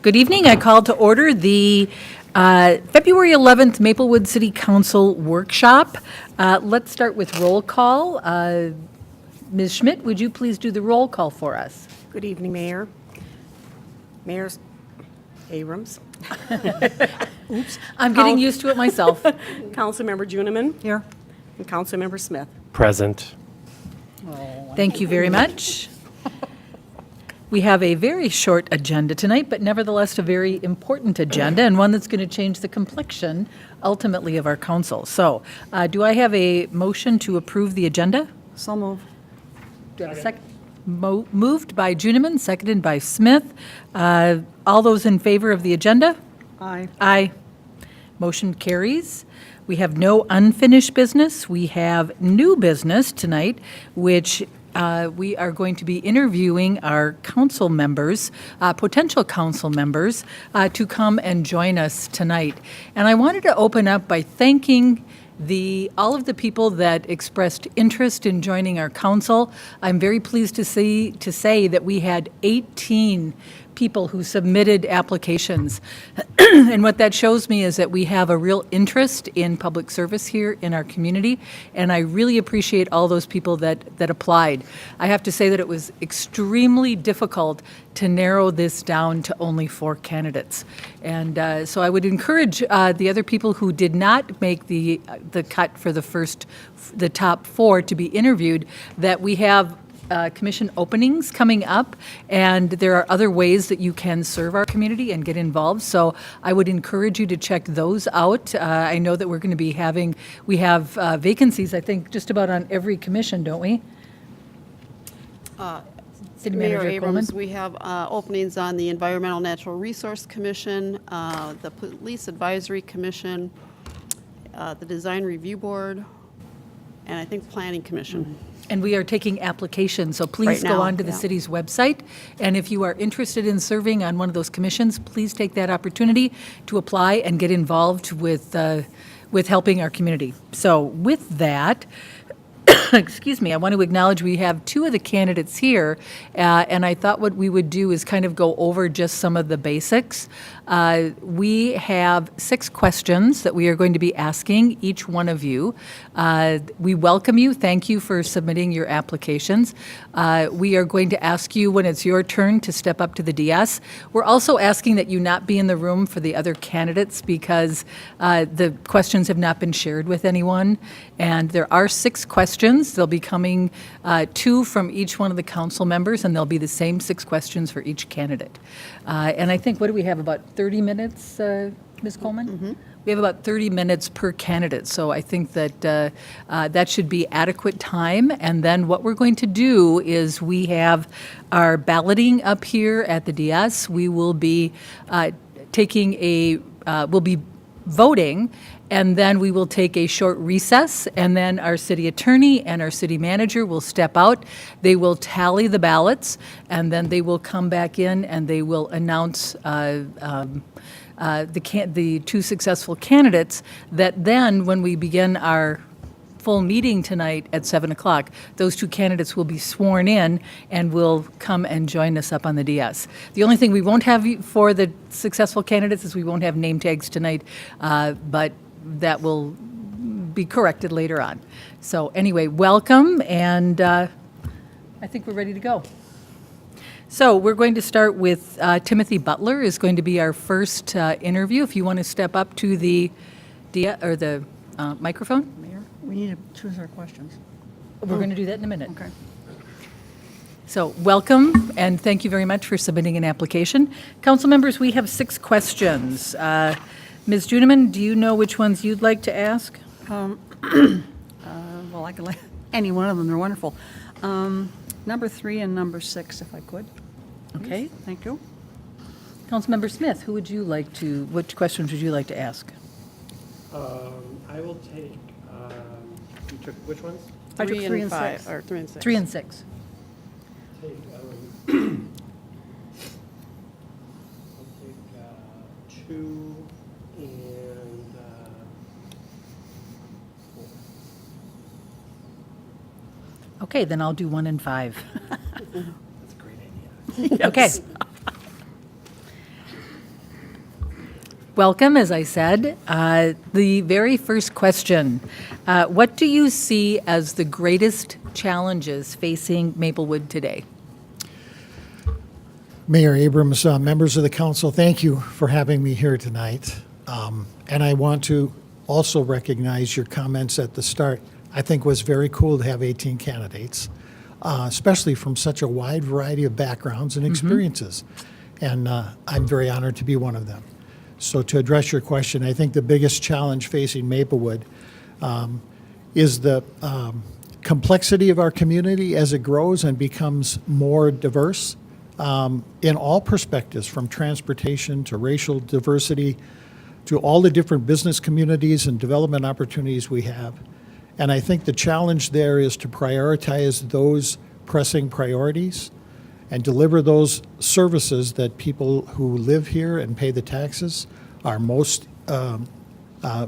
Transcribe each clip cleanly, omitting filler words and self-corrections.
Good evening. I call to order the February 11th Maplewood City Council workshop. Let's start with roll call. Ms. Schmidt, would you please do the roll call for us? Good evening, Mayor. Mayor Abrams. Oops, I'm getting used to it myself. Councilmember Juniman. Here. And Councilmember Smith. Present. Thank you very much. We have a very short agenda tonight, but nevertheless a very important agenda and one that's going to change the complexion ultimately of our council. So do I have a motion to approve the agenda? So move. Do I have a second? Moved by Juniman, seconded by Smith. All those in favor of the agenda? Aye. Aye. Motion carries. We have no unfinished business. We have new business tonight, which we are going to be interviewing our council members, potential council members, to come and join us tonight. And I wanted to open up by thanking all of the people that expressed interest in joining our council. I'm very pleased to say that we had 18 people who submitted applications. And what that shows me is that we have a real interest in public service here in our community, and I really appreciate all those people that applied. I have to say that it was extremely difficult to narrow this down to only 4 candidates. And so I would encourage the other people who did not make the cut for the top 4 to be interviewed, that we have commission openings coming up, and there are other ways that you can serve our community and get involved. So I would encourage you to check those out. I know that we're going to be we have vacancies, I think, just about on every commission, don't we? City Mayor Manager Abrams, Coleman? we have openings on the Environmental Natural Resource Commission, the Police Advisory Commission, the Design Review Board, and I think Planning Commission. And we are taking applications, so please Right go now, on to the yeah. city's website. And if you are interested in serving on one of those commissions, please take that opportunity to apply and get involved with helping our community. So with that, excuse me, I want to acknowledge we have 2 of the candidates here, and I thought what we would do is kind of go over just some of the basics. We have 6 questions that we are going to be asking each one of you. We welcome you. Thank you for submitting your applications. We are going to ask you when it's your turn to step up to the DS. We're also asking that you not be in the room for the other candidates because the questions have not been shared with anyone. And there are 6 questions. They'll be coming 2 from each one of the council members, and they'll be the same 6 questions for each candidate. And I think, what do we have, about 30 minutes, Ms. Coleman? Mm-hmm. We have about 30 minutes per candidate, so I think that that should be adequate time. And then what we're going to do is we have our balloting up here at the DS. We will be we'll be voting, and then we will take a short recess, and then our city attorney and our city manager will step out. They will tally the ballots, and then they will come back in and they will announce the 2 successful candidates, that then when we begin our full meeting tonight at 7 o'clock, those 2 candidates will be sworn in and will come and join us up on the DS. The only thing we won't have for the successful candidates is we won't have name tags tonight, but that will be corrected later on. So anyway, welcome, and I think we're ready to go. So we're going to start with Timothy Butler is going to be our first interview. If you want to step up to the microphone. Mayor, we need to choose our questions. We're going to do that in a minute. Okay. So welcome, and thank you very much for submitting an application. Council members, we have 6 questions. Ms. Juniman, do you know which ones you'd like to ask? Well, I can let any one of them. They're wonderful. Number 3 and number 6, if I could. Okay. Thank you. Councilmember Smith, which questions would you like to ask? I will take, you took which ones? I took 3 and 5, 6. or 3 and 6. 3 and 6. Take, I'll take 2 and 4. Okay, then I'll do 1 and 5. That's a great idea. Okay. welcome, as I said. The very first question, what do you see as the greatest challenges facing Maplewood today? Mayor Abrams, members of the council, thank you for having me here tonight. And I want to also recognize your comments at the start. I think was very cool to have 18 candidates, especially from such a wide variety of backgrounds and experiences. And I'm very honored to be one of them. So to address your question, I think the biggest challenge facing Maplewood is the complexity of our community as it grows and becomes more diverse in all perspectives, from transportation to racial diversity to all the different business communities and development opportunities we have. And I think the challenge there is to prioritize those pressing priorities and deliver those services that people who live here and pay the taxes are most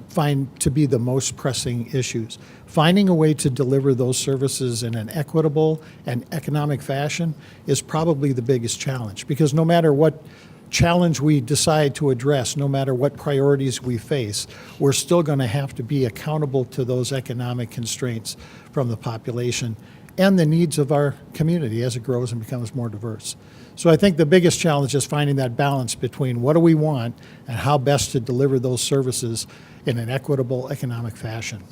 find to be the most pressing issues. Finding a way to deliver those services in an equitable and economic fashion is probably the biggest challenge, because no matter what challenge we decide to address, no matter what priorities we face, we're still going to have to be accountable to those economic constraints from the population and the needs of our community as it grows and becomes more diverse. So I think the biggest challenge is finding that balance between what do we want and how best to deliver those services in an equitable economic fashion.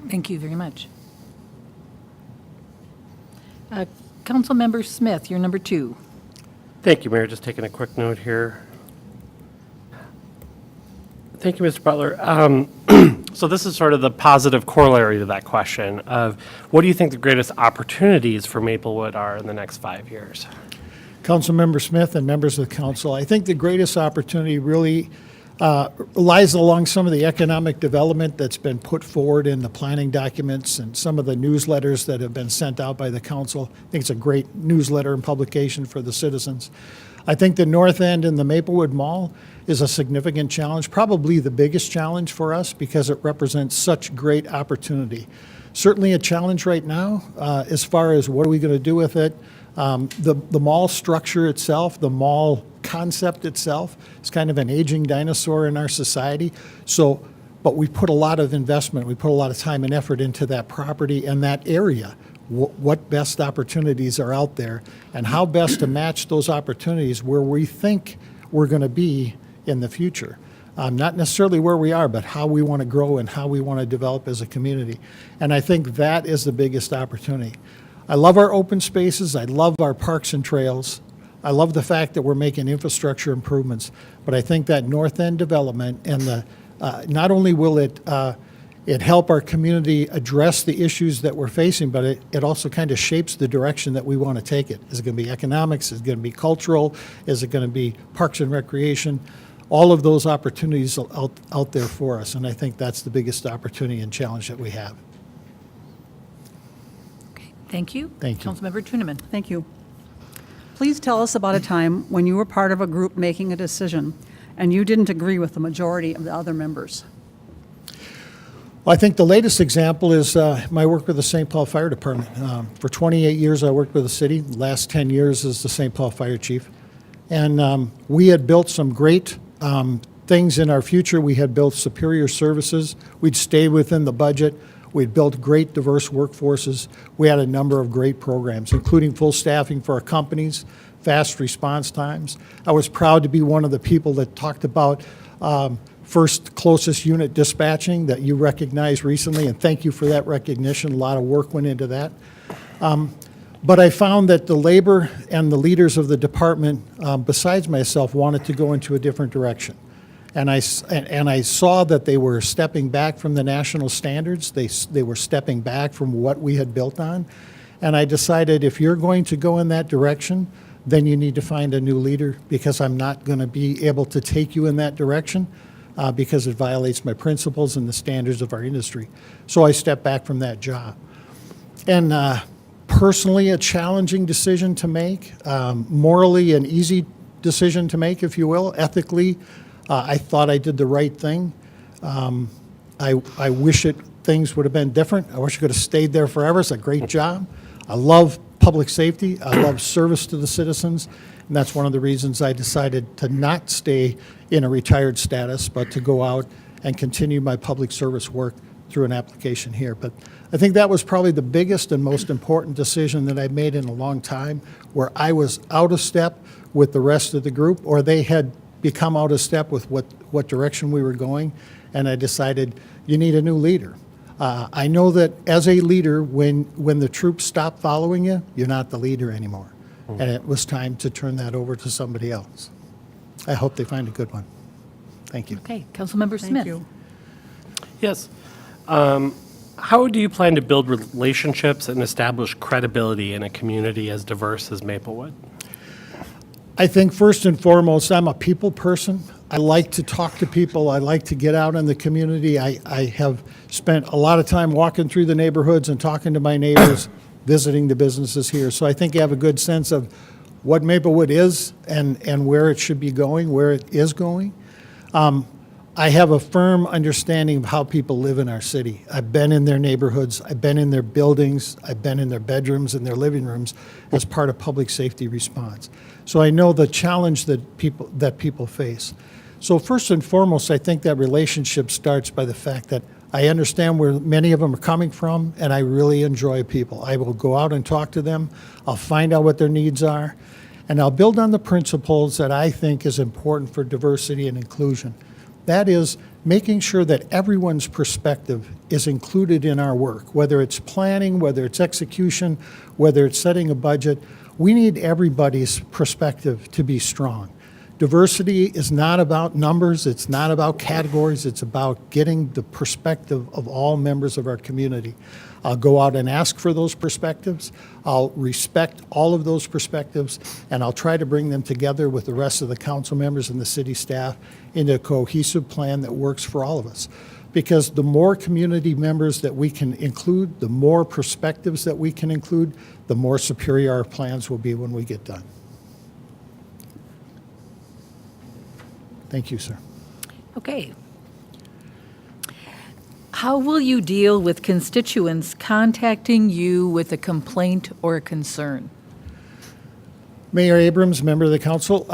Thank you very much. Councilmember Smith, you're number 2. Thank you, Mayor. Just taking a quick note here. Thank you, Mr. Butler. So this is sort of the positive corollary to that question of what do you think the greatest opportunities for Maplewood are in the next 5 years? Councilmember Smith and members of the council, I think the greatest opportunity really lies along some of the economic development that's been put forward in the planning documents and some of the newsletters that have been sent out by the council. I think it's a great newsletter and publication for the citizens. I think the North End and the Maplewood Mall is a significant challenge, probably the biggest challenge for us because it represents such great opportunity. Certainly a challenge right now as far as what are we going to do with it. The mall structure itself, the mall concept itself is kind of an aging dinosaur in our society. So, but we put a lot of investment, we put a lot of time and effort into that property and that area. What best opportunities are out there and how best to match those opportunities where we think we're going to be in the future. Not necessarily where we are, but how we want to grow and how we want to develop as a community. And I think that is the biggest opportunity. I love our open spaces. I love our parks and trails. I love the fact that we're making infrastructure improvements. But I think that North End development and the not only will it help our community address the issues that we're facing, but it also kind of shapes the direction that we want to take it. Is it going to be economics? Is it going to be cultural? Is it going to be parks and recreation? All of those opportunities are out there for us, and I think that's the biggest opportunity and challenge that we have. Okay, thank you. Thank you. Councilmember Tuneman. Thank you. Please tell us about a time when you were part of a group making a decision and you didn't agree with the majority of the other members. Well, I think the latest example is my work with the St. Paul Fire Department. For 28 years, I worked with the city. The last 10 years as the St. Paul Fire Chief. And we had built some great things in our future. We had built superior services. We'd stayed within the budget. We'd built great diverse workforces. We had a number of great programs, including full staffing for our companies, fast response times. I was proud to be one of the people that talked about first closest unit dispatching that you recognized recently, and thank you for that recognition. A lot of work went into that. But I found that the labor and the leaders of the department, besides myself, wanted to go into a different direction. And I saw that they were stepping back from the national standards. They were stepping back from what we had built on. And I decided if you're going to go in that direction, then you need to find a new leader, because I'm not going to be able to take you in that direction because it violates my principles and the standards of our industry. So I stepped back from that job. And personally, a challenging decision to make, morally an easy decision to make, if you will. Ethically, I thought I did the right thing. I wish things would have been different. I wish I could have stayed there forever. It's a great job. I love public safety. I love service to the citizens, and that's one of the reasons I decided to not stay in a retired status, but to go out and continue my public service work through an application here. But I think that was probably the biggest and most important decision that I've made in a long time, where I was out of step with the rest of the group, or they had become out of step with what direction we were going, and I decided you need a new leader. I know that as a leader, when the troops stop following you, you're not the leader anymore. And it was time to turn that over to somebody else. I hope they find a good one. Thank you. Okay, Councilmember Smith. Thank you. Yes. How do you plan to build relationships and establish credibility in a community as diverse as Maplewood? I think first and foremost, I'm a people person. I like to talk to people. I like to get out in the community. I have spent a lot of time walking through the neighborhoods and talking to my neighbors, visiting the businesses here. So I think I have a good sense of what Maplewood is and where it should be going, where it is going. I have a firm understanding of how people live in our city. I've been in their neighborhoods, I've been in their buildings, I've been in their bedrooms and their living rooms as part of public safety response. So I know the challenge that people face. So first and foremost, I think that relationship starts by the fact that I understand where many of them are coming from, and I really enjoy people. I will go out and talk to them, I'll find out what their needs are, and I'll build on the principles that I think is important for diversity and inclusion. That is making sure that everyone's perspective is included in our work, whether it's planning, whether it's execution, whether it's setting a budget. We need everybody's perspective to be strong. Diversity is not about numbers, it's not about categories, it's about getting the perspective of all members of our community. I'll go out and ask for those perspectives, I'll respect all of those perspectives, and I'll try to bring them together with the rest of the council members and the city staff into a cohesive plan that works for all of us. Because the more community members that we can include, the more perspectives that we can include, the more superior our plans will be when we get done. Thank you, sir. Okay. How will you deal with constituents contacting you with a complaint or a concern? Mayor Abrams, member of the council,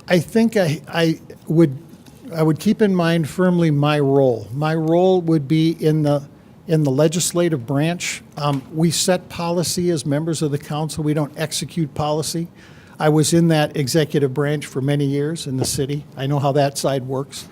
I think I would keep in mind firmly my role. My role would be in the legislative branch. We set policy as members of the council. We don't execute policy. I was in that executive branch for many years in the city. I know how that side works.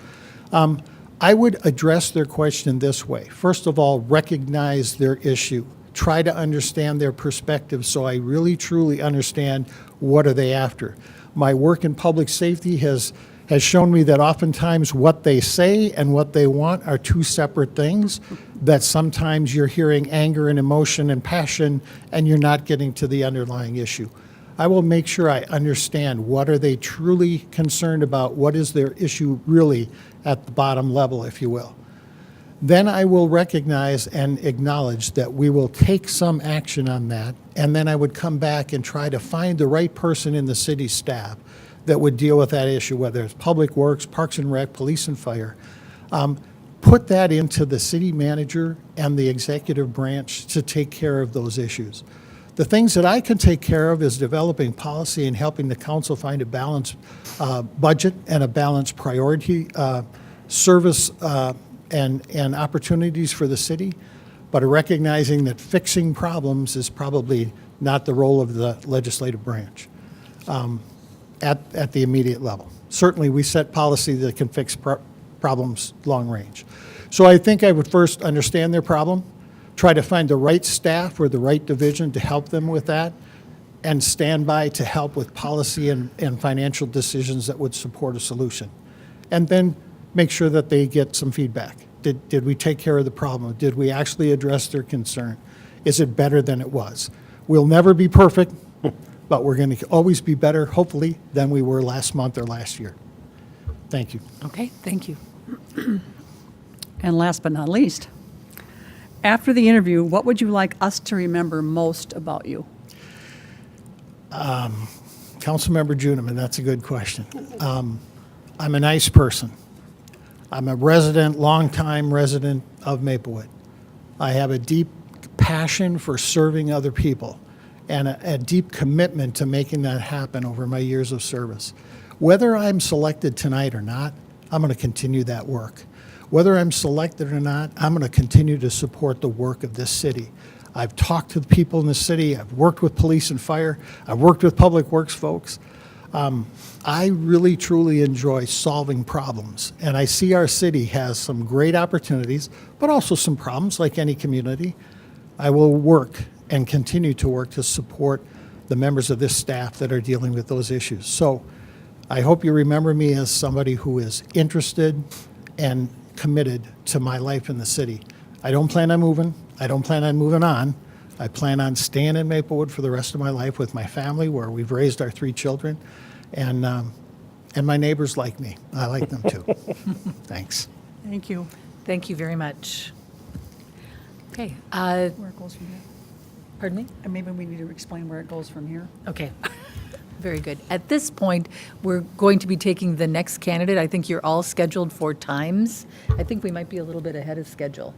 I would address their question this way. First of all, recognize their issue. Try to understand their perspective so I really truly understand what are they after. My work in public safety has shown me that oftentimes what they say and what they want are two separate things, that sometimes you're hearing anger and emotion and passion and you're not getting to the underlying issue. I will make sure I understand what are they truly concerned about, what is their issue really at the bottom level, if you will. Then I will recognize and acknowledge that we will take some action on that, and then I would come back and try to find the right person in the city staff that would deal with that issue, whether it's Public Works, Parks and Rec, Police and Fire. Put that into the city manager and the executive branch to take care of those issues. The things that I can take care of is developing policy and helping the council find a balanced budget and a balanced priority service and opportunities for the city, but recognizing that fixing problems is probably not the role of the legislative branch at the immediate level. Certainly, we set policy that can fix problems long range. So I think I would first understand their problem, try to find the right staff or the right division to help them with that, and stand by to help with policy and financial decisions that would support a solution. And then make sure that they get some feedback. Did we take care of the problem? Did we actually address their concern? Is it better than it was? We'll never be perfect, but we're going to always be better, hopefully, than we were last month or last year. Thank you. Okay, thank you. And last but not least, after the interview, what would you like us to remember most about you? Councilmember Juniman, that's a good question. I'm a nice person. I'm a resident, longtime resident of Maplewood. I have a deep passion for serving other people. and a deep commitment to making that happen over my years of service. Whether I'm selected tonight or not, I'm going to continue that work. Whether I'm selected or not, I'm going to continue to support the work of this city. I've talked to the people in the city. I've worked with police and fire. I've worked with public works folks. I really, truly enjoy solving problems. And I see our city has some great opportunities, but also some problems like any community. I will work and continue to work to support the members of this staff that are dealing with those issues. So I hope you remember me as somebody who is interested and committed to my life in the city. I don't plan on moving. I don't plan on moving on. I plan on staying in Maplewood for the rest of my life with my family, where we've raised our 3 children. And my neighbors like me. I like them too. Thanks. Thank you. Thank you very much. Okay, Where it goes from here. pardon me? And maybe we need to explain where it goes from here. Okay, very good. At this point, we're going to be taking the next candidate. I think you're all scheduled for times. I think we might be a little bit ahead of schedule.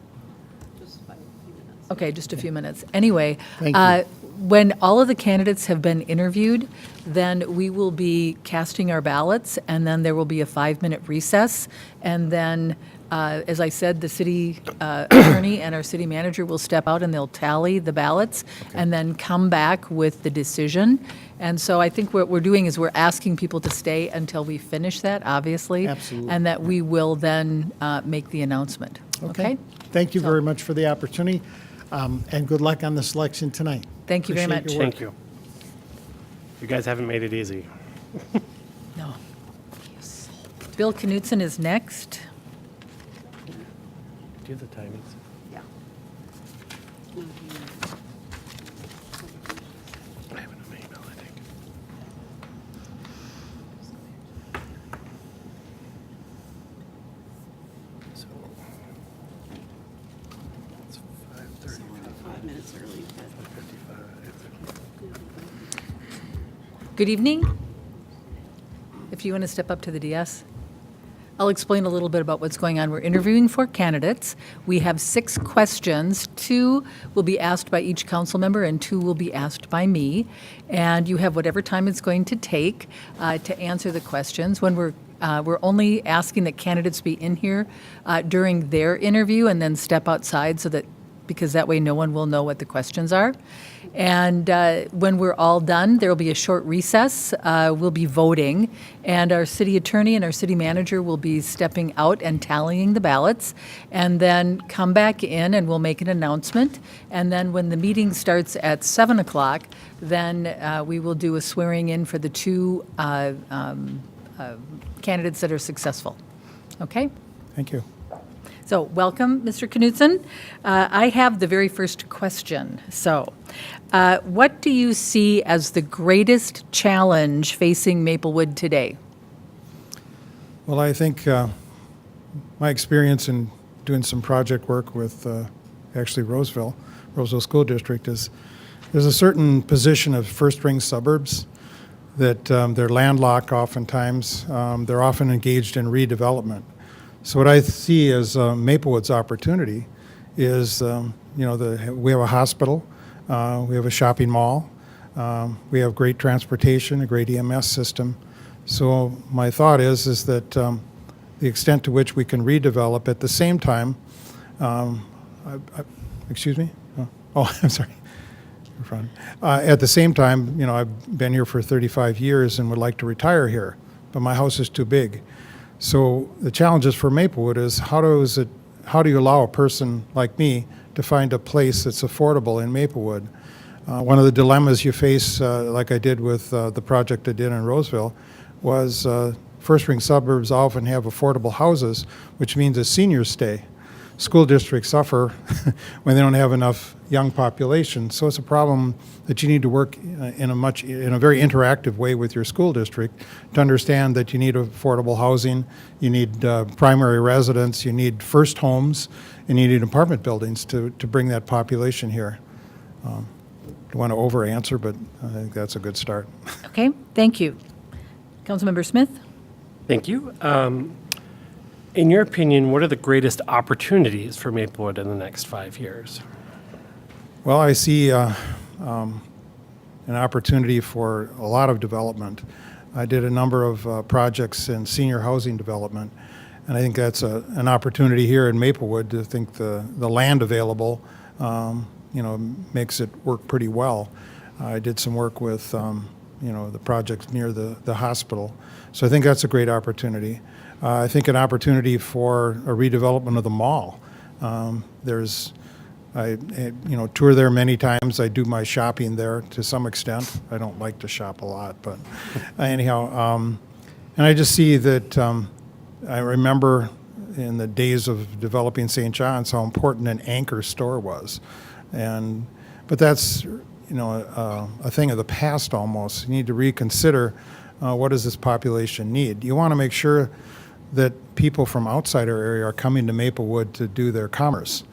Okay, just a few minutes. Anyway, Thank you. when all of the candidates have been interviewed, then we will be casting our ballots, and then there will be a 5-minute recess. And then, as I said, the city attorney and our city manager will step out and they'll tally the ballots and then come back with the decision. And so I think what we're doing is we're asking people to stay until we finish that, obviously. Absolutely. And that we will then make the announcement. Okay? Thank you very much for the opportunity, and good luck on the selection tonight. Thank you very Appreciate much. your work. Thank you. You guys haven't made it easy. No. Bill Knutson is next. Do you have the timings? Yeah. I have it in my email, I think. So, it's 5:30, 5 minutes early. 5:55. Good evening. If you want to step up to the DS. I'll explain a little bit about what's going on. We're interviewing for candidates. We have 6 questions. 2 will be asked by each council member and 2 will be asked by me. And you have whatever time it's going to take to answer the questions. When we're only asking that candidates be in here during their interview and then step outside so that, because that way no one will know what the questions are. And when we're all done, there will be a short recess. We'll be voting, and our city attorney and our city manager will be stepping out and tallying the ballots, and then come back in and we'll make an announcement. And then when the meeting starts at 7 o'clock, then we will do a swearing in for the 2 candidates that are successful. Okay? Thank you. So, welcome, Mr. Knutson. I have the very first question. So, what do you see as the greatest challenge facing Maplewood today? Well, I think my experience in doing some project work with actually Roseville School District is there's a certain position of first-ring suburbs that they're landlocked oftentimes. They're often engaged in redevelopment. So what I see as Maplewood's opportunity is, we have a hospital, we have a shopping mall, we have great transportation, a great EMS system. So my thought is that the extent to which we can redevelop at the same time, excuse me? Oh, I'm sorry. At the same time, I've been here for 35 years and would like to retire here, but my house is too big. So the challenges for Maplewood is how do you allow a person like me to find a place that's affordable in Maplewood? One of the dilemmas you face, like I did with the project I did in Roseville, was first-ring suburbs often have affordable houses, which means that seniors stay. School districts suffer when they don't have enough young population. So it's a problem that you need to work in a very interactive way with your school district to understand that you need affordable housing, you need primary residence, you need first homes, and you need apartment buildings to bring that population here. Don't want to over-answer, but I think that's a good start. Okay, thank you. Councilmember Smith? Thank you. In your opinion, what are the greatest opportunities for Maplewood in the next 5 years? Well, I see an opportunity for a lot of development. I did a number of projects in senior housing development, and I think that's an opportunity here in Maplewood to think the land available, makes it work pretty well. I did some work with, the projects near the hospital. So I think that's a great opportunity. I think an opportunity for a redevelopment of the mall. I tour there many times. I do my shopping there to some extent. I don't like to shop a lot, but anyhow, and I just see that I remember in the days of developing St. John's how important an anchor store was, but that's a thing of the past almost. You need to reconsider what does this population need. You want to make sure that people from outside our area are coming to Maplewood to do their commerce.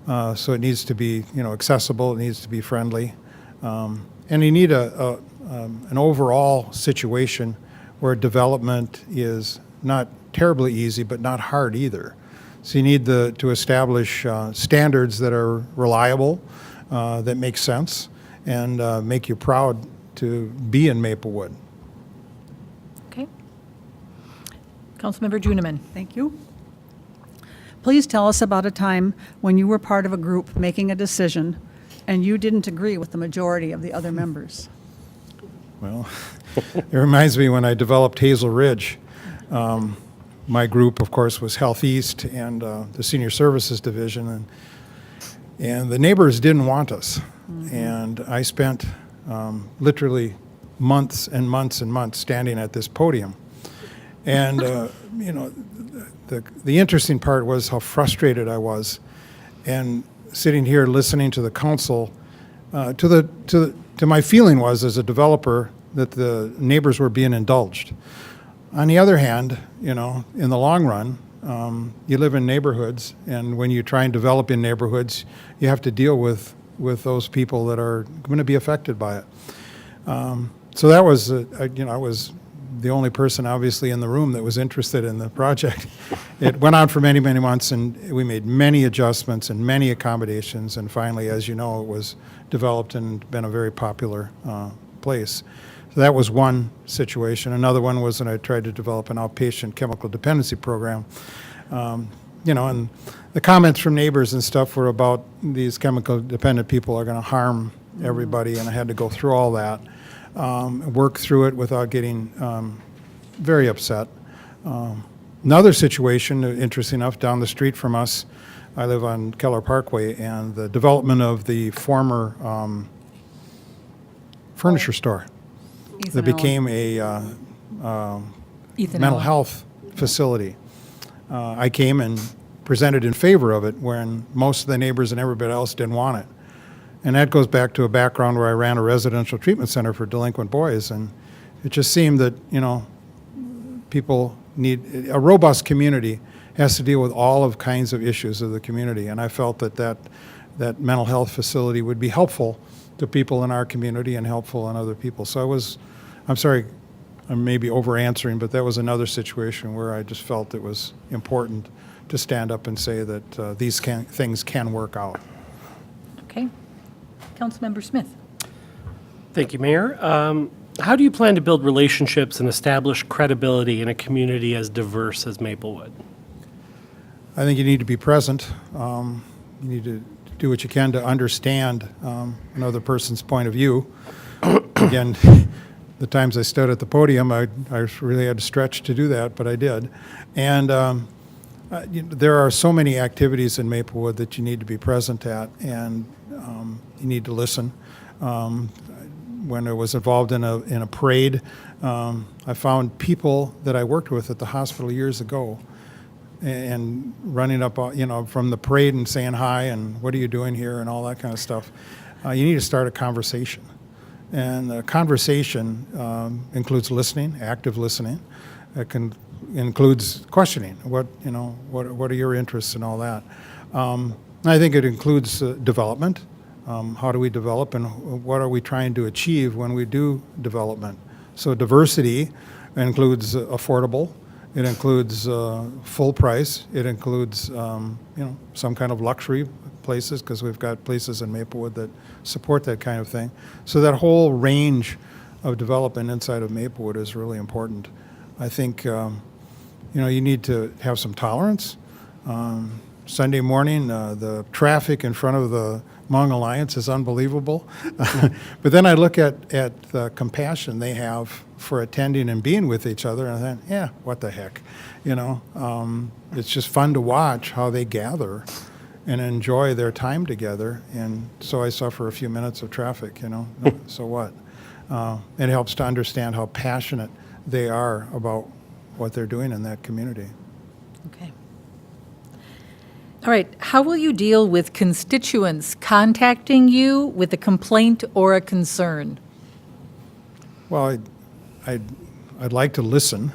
So it needs to be, accessible. It needs to be friendly, and you need an overall situation where development is not terribly easy, but not hard either. So you need to establish standards that are reliable, that make sense, and make you proud to be in Maplewood. Okay. Councilmember Juniman. Thank you. Please tell us about a time when you were part of a group making a decision and you didn't agree with the majority of the other members. Well, it reminds me when I developed Hazel Ridge. My group, of course, was Health East and the Senior Services Division, and the neighbors didn't want us. And I spent literally months and months and months standing at this podium. And, the interesting part was how frustrated I was, and sitting here listening to the council, to my feeling was as a developer that the neighbors were being indulged. On the other hand, in the long run, you live in neighborhoods, and when you try and develop in neighborhoods, you have to deal with those people that are going to be affected by it. So that was, I was the only person obviously in the room that was interested in the project. It went on for many, many months, and we made many adjustments and many accommodations, and finally, as you know, it was developed and been a very popular place. So that was one situation. Another one was when I tried to develop an outpatient chemical dependency program. And the comments from neighbors and stuff were about these chemical dependent people are going to harm everybody, and I had to go through all that. Work through it without getting very upset. Another situation, interesting enough, down the street from us, I live on Keller Parkway, and the development of the former furniture store that became a Ethan mental Allen. health facility. I came and presented in favor of it when most of the neighbors and everybody else didn't want it. And that goes back to a background where I ran a residential treatment center for delinquent boys, and it just seemed that, people need, a robust community has to deal with all kinds of issues of the community, and I felt that mental health facility would be helpful to people in our community and helpful in other people. So I'm sorry, I'm maybe over answering, but that was another situation where I just felt it was important to stand up and say that these things can work out. Okay. Councilmember Smith. Thank you, Mayor. How do you plan to build relationships and establish credibility in a community as diverse as Maplewood? I think you need to be present. You need to do what you can to understand another person's point of view. Again, the times I stood at the podium, I really had to stretch to do that, but I did. And there are so many activities in Maplewood that you need to be present at, and you need to listen. When I was involved in a parade, I found people that I worked with at the hospital years ago, and running up, from the parade and saying hi and what are you doing here and all that kind of stuff. You need to start a conversation, and the conversation includes listening, active listening. It includes questioning. What are your interests and all that. I think it includes development. How do we develop, and what are we trying to achieve when we do development? So diversity includes affordable. It includes full price. It includes some kind of luxury places, because we've got places in Maplewood that support that kind of thing. So that whole range of development inside of Maplewood is really important. I think, you need to have some tolerance. Sunday morning, the traffic in front of the Hmong Alliance is unbelievable. But then I look at the compassion they have for attending and being with each other, and I think, yeah, what the heck, it's just fun to watch how they gather and enjoy their time together. And so I suffer a few minutes of traffic, so what? It helps to understand how passionate they are about what they're doing in that community. Okay. All right, how will you deal with constituents contacting you with a complaint or a concern? Well, I'd like to listen,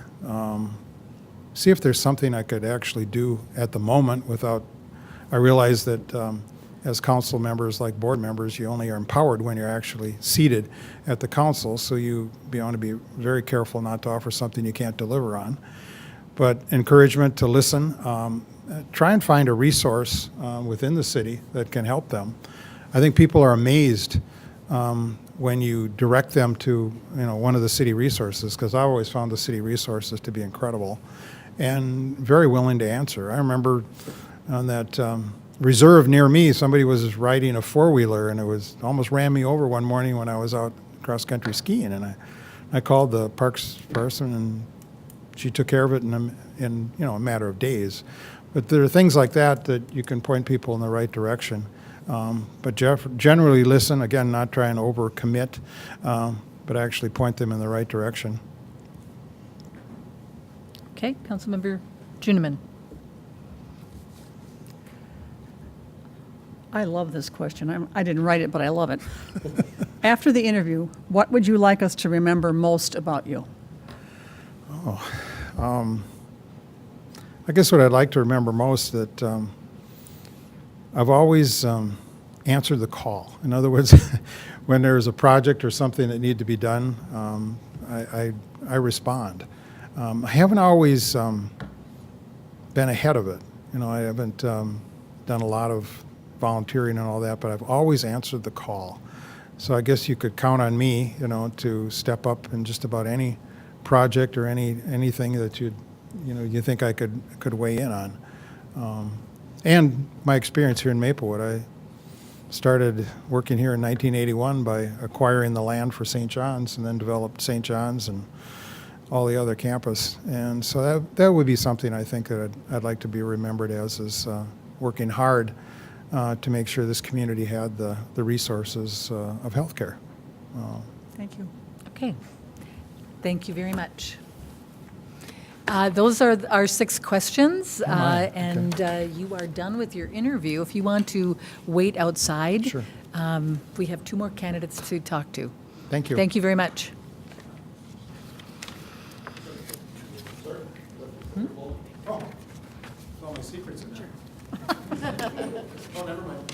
see if there's something I could actually do at the moment without, I realize that as council members, like board members, you only are empowered when you're actually seated at the council, so you want to be very careful not to offer something you can't deliver on. But encouragement to listen, try and find a resource within the city that can help them. I think people are amazed when you direct them to one of the city resources, because I always found the city resources to be incredible and very willing to answer. I remember on that reserve near me, somebody was riding a four-wheeler and it was almost ran me over one morning when I was out cross-country skiing, and I called the parks person and she took care of it in a matter of days. But there are things like that you can point people in the right direction. But generally listen, again, not try and overcommit, but actually point them in the right direction. Okay, Councilmember Juniman. I love this question. I didn't write it, but I love it. After the interview, what would you like us to remember most about you? I guess what I'd like to remember most that I've always answered the call. In other words, when there's a project or something that needs to be done, I respond. I haven't always been ahead of it. I haven't done a lot of volunteering and all that, but I've always answered the call. So I guess you could count on me, to step up in just about any project or anything that you think I could weigh in on. And my experience here in Maplewood, I started working here in 1981 by acquiring the land for St. John's, and then developed St. John's and all the other campus. And so that would be something I think that I'd like to be remembered as, is working hard to make sure this community had the resources of healthcare. Thank you. Okay, thank you very much. Those are our 6 questions, and you are done with your interview. If you want to wait outside, Sure. We have 2 more candidates to talk to. Thank you. Thank you very much. All my secrets in there. Oh, never mind.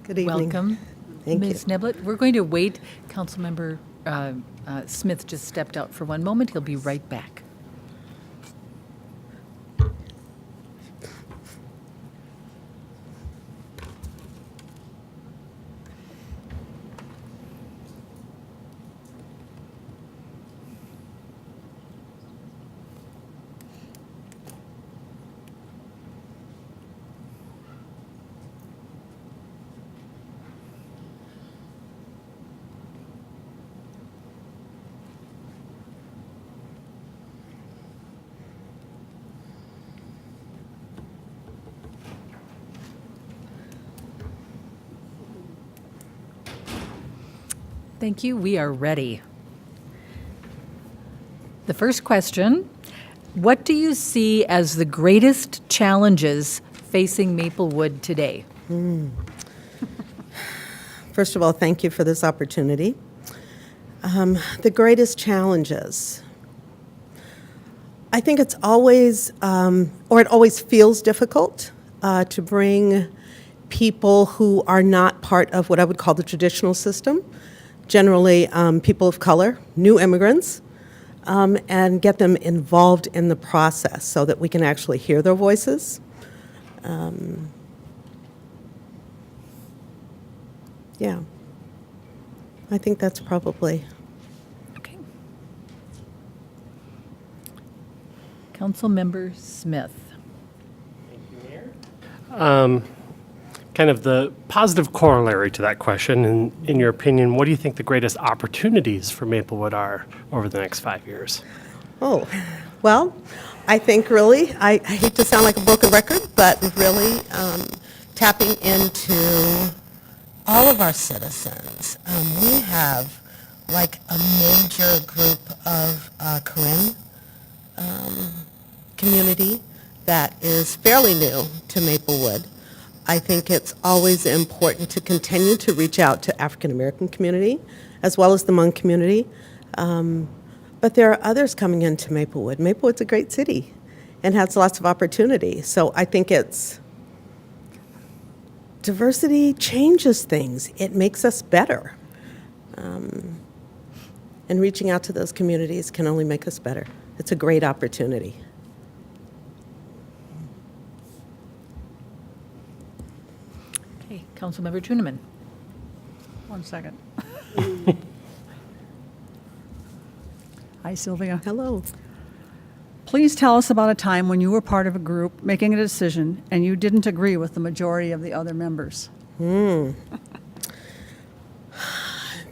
Good evening. Welcome, Thank you. Ms. Niblett. We're going to wait. Councilmember Smith just stepped out for one moment. He'll be right back. Thank you. We are ready. The first question, What do you see as the greatest challenges facing Maplewood today? First of all, thank you for this opportunity. The greatest challenges. I think it's always, or it always feels difficult to bring people who are not part of what I would call the traditional system, generally people of color, new immigrants, and get them involved in the process so that we can actually hear their voices. Yeah, I think that's probably. Okay. Councilmember Smith. Kind of the positive corollary to that question, in your opinion, what do you think the greatest opportunities for Maplewood are over the next 5 years? Oh, well, I think really, I hate to sound like a broken record, but really tapping into all of our citizens. We have like a major group of Karen community that is fairly new to Maplewood. I think it's always important to continue to reach out to African American community as well as the Hmong community. But there are others coming into Maplewood. Maplewood's a great city and has lots of opportunity. So I think it's diversity changes things. It makes us better. And reaching out to those communities can only make us better. It's a great opportunity. Okay, Councilmember Juniman. 1 second. Hi, Sylvia. Hello. Please tell us about a time when you were part of a group making a decision and you didn't agree with the majority of the other members.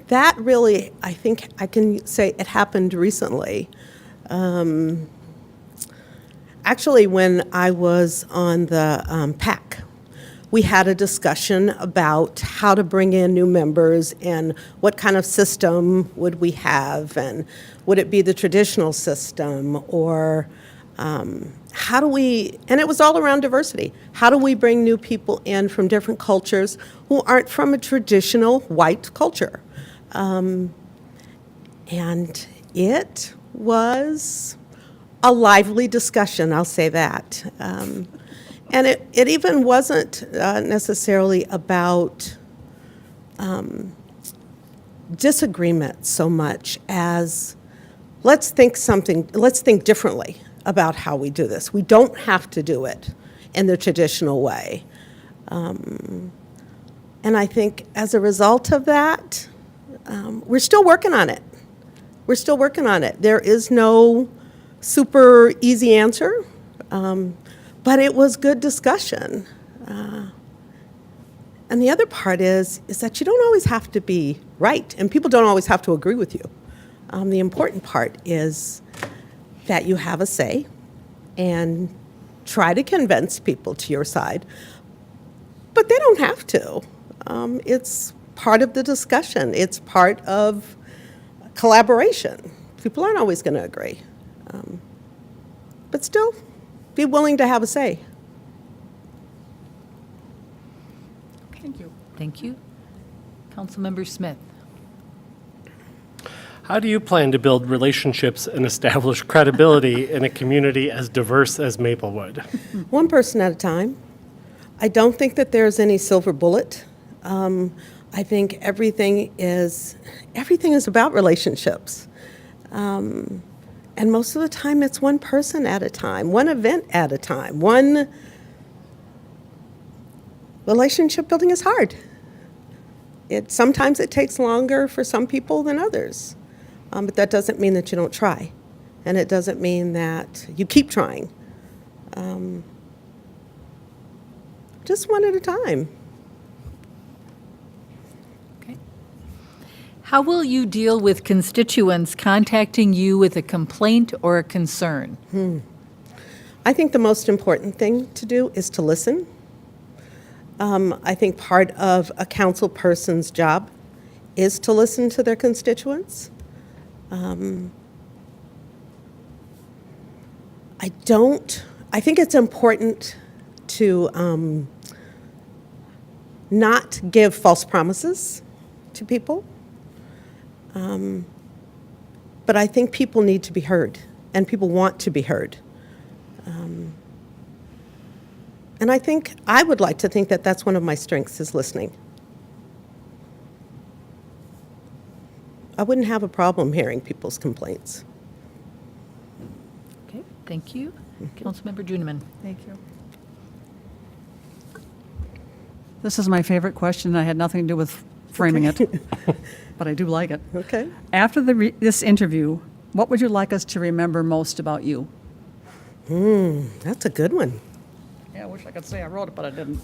That really, I think I can say it happened recently. Actually, when I was on the PAC, we had a discussion about how to bring in new members and what kind of system would we have, and would it be the traditional system, or how do we, and it was all around diversity. How do we bring new people in from different cultures who aren't from a traditional white culture? And it was a lively discussion, I'll say that. And it even wasn't necessarily about disagreement so much as let's think differently about how we do this. We don't have to do it in the traditional way. And I think as a result of that, we're still working on it. We're still working on it. There is no super easy answer, but it was good discussion. And the other part is that you don't always have to be right, and people don't always have to agree with you. The important part is that you have a say and try to convince people to your side, but they don't have to. It's part of the discussion. It's part of collaboration. People aren't always going to agree, but still be willing to have a say. Thank you. Thank you. Councilmember Smith. How do you plan to build relationships and establish credibility in a community as diverse as Maplewood? One person at a time. I don't think that there's any silver bullet. I think everything is about relationships. And most of the time, it's one person at a time, one event at a time. One relationship building is hard. Sometimes it takes longer for some people than others. But that doesn't mean that you don't try. And it doesn't mean that you keep trying. Just one at a time. Okay. How will you deal with constituents contacting you with a complaint or a concern? I think the most important thing to do is to listen. I think part of a council person's job is to listen to their I think it's important to not give false promises to people. But I think people need to be heard, and people want to be heard. And I would like to think that that's one of my strengths is listening. I wouldn't have a problem hearing people's complaints. Okay, thank you. Councilmember Juniman. Thank you. This is my favorite question. I had nothing to do with framing it, but I do like it. Okay. After this interview, what would you like us to remember most about you? That's a good one. Yeah, I wish I could say I wrote it, but I didn't.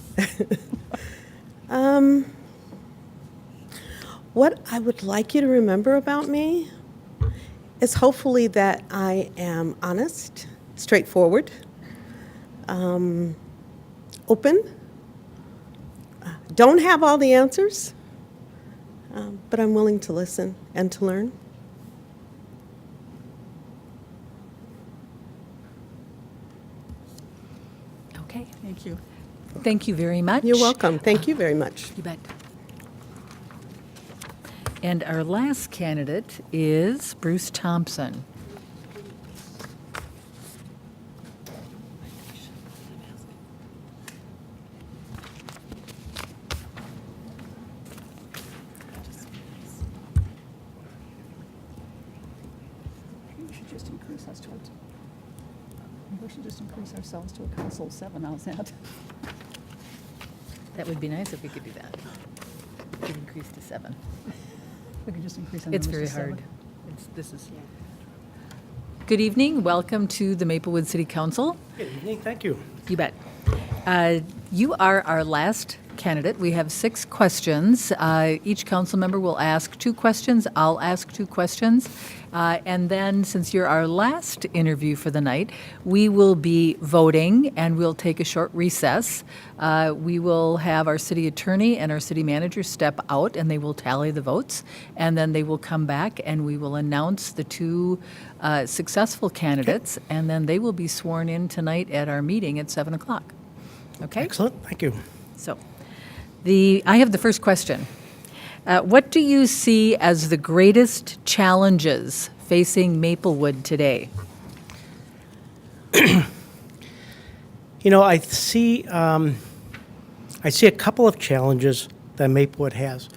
What I would like you to remember about me is hopefully that I am honest, straightforward, open, don't have all the answers, but I'm willing to listen and to learn. Okay, Thank you. thank you very much. You're welcome. Thank you very much. You bet. And our last candidate is Bruce Thompson. We should just increase us to we should just increase ourselves to a council of 7. How's that? That would be nice if we could do that. We could increase to 7. We could just increase our It's numbers very to 7. hard. This is. Good evening. Welcome to the Maplewood City Council. Good evening, thank you. You bet. You are our last candidate. We have 6 questions. Each council member will ask 2 questions. I'll ask 2 questions. And then, since you're our last interview for the night, we will be voting and we'll take a short recess. We will have our city attorney and our city manager step out and they will tally the votes. And then they will come back and we will announce the 2 successful candidates. And then they will be sworn in tonight at our meeting at 7 o'clock. Okay? Excellent, thank you. So, I have the first question. What do you see as the greatest challenges facing Maplewood today? You know, I see a couple of challenges that Maplewood has.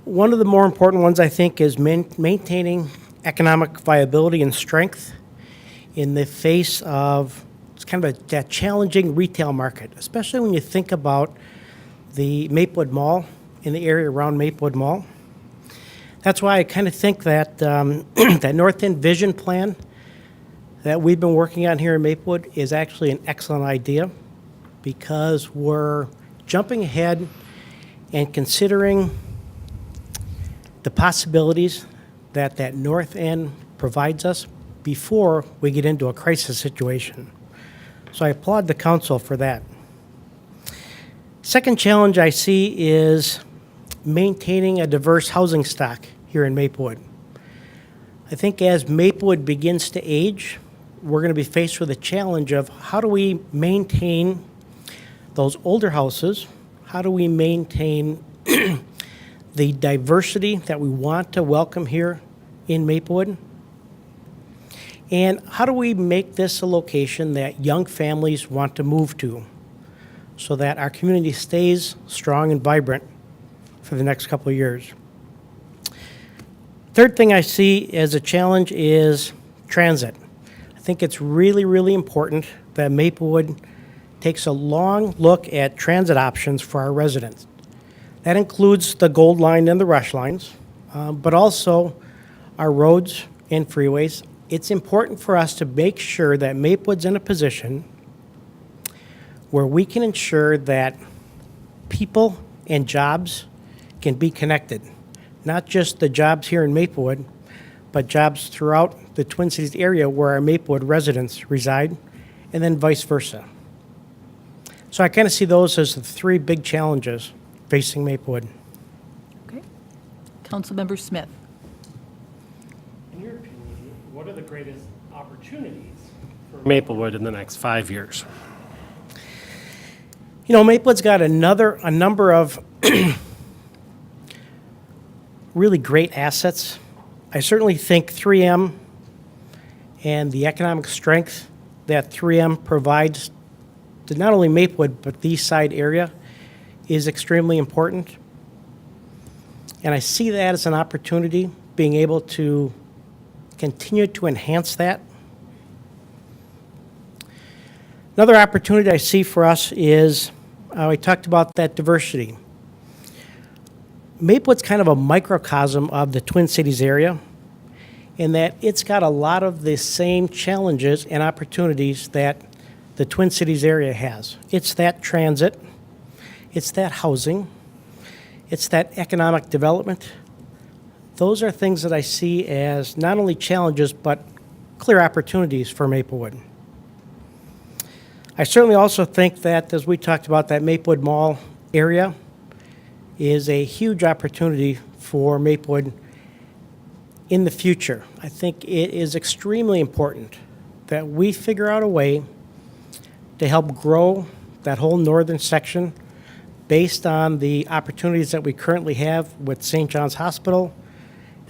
One of the more important ones, I think, is maintaining economic viability and strength in the face of kind of that challenging retail market, especially when you think about the Maplewood Mall, in the area around Maplewood Mall. That's why I kind of think that that North End Vision Plan that we've been working on here in Maplewood is actually an excellent idea because we're jumping ahead and considering the possibilities that that North End provides us before we get into a crisis situation. So I applaud the council for that. Second challenge I see is maintaining a diverse housing stock here in Maplewood. I think as Maplewood begins to age, we're going to be faced with a challenge of how do we maintain those older houses? How do we maintain the diversity that we want to welcome here in Maplewood? And how do we make this a location that young families want to move to so that our community stays strong and vibrant for the next couple of years? Third thing I see as a challenge is transit. I think it's really, really important that Maplewood takes a long look at transit options for our residents. That includes the Gold Line and the Rush Lines, but also our roads and freeways. It's important for us to make sure that Maplewood's in a position where we can ensure that people and jobs can be connected. Not just the jobs here in Maplewood, but jobs throughout the Twin Cities area where our Maplewood residents reside, and then vice versa. So I kind of see those as the 3 big challenges facing Maplewood. Okay. Councilmember Smith. In your opinion, what are the greatest opportunities for Maplewood in the next 5 years? You know, Maplewood's got a number of really great assets. I certainly think 3M and the economic strength that 3M provides to not only Maplewood, but the East Side area is extremely important. And I see that as an opportunity, being able to continue to enhance that. Another opportunity I see for us is, we talked about that diversity. Maplewood's kind of a microcosm of the Twin Cities area in that it's got a lot of the same challenges and opportunities that the Twin Cities area has. It's that transit, it's that housing, it's that economic development. Those are things that I see as not only challenges, but clear opportunities for Maplewood. I certainly also think that, as we talked about, that Maplewood Mall area is a huge opportunity for Maplewood in the future. I think it is extremely important that we figure out a way to help grow that whole northern section based on the opportunities that we currently have with St. John's Hospital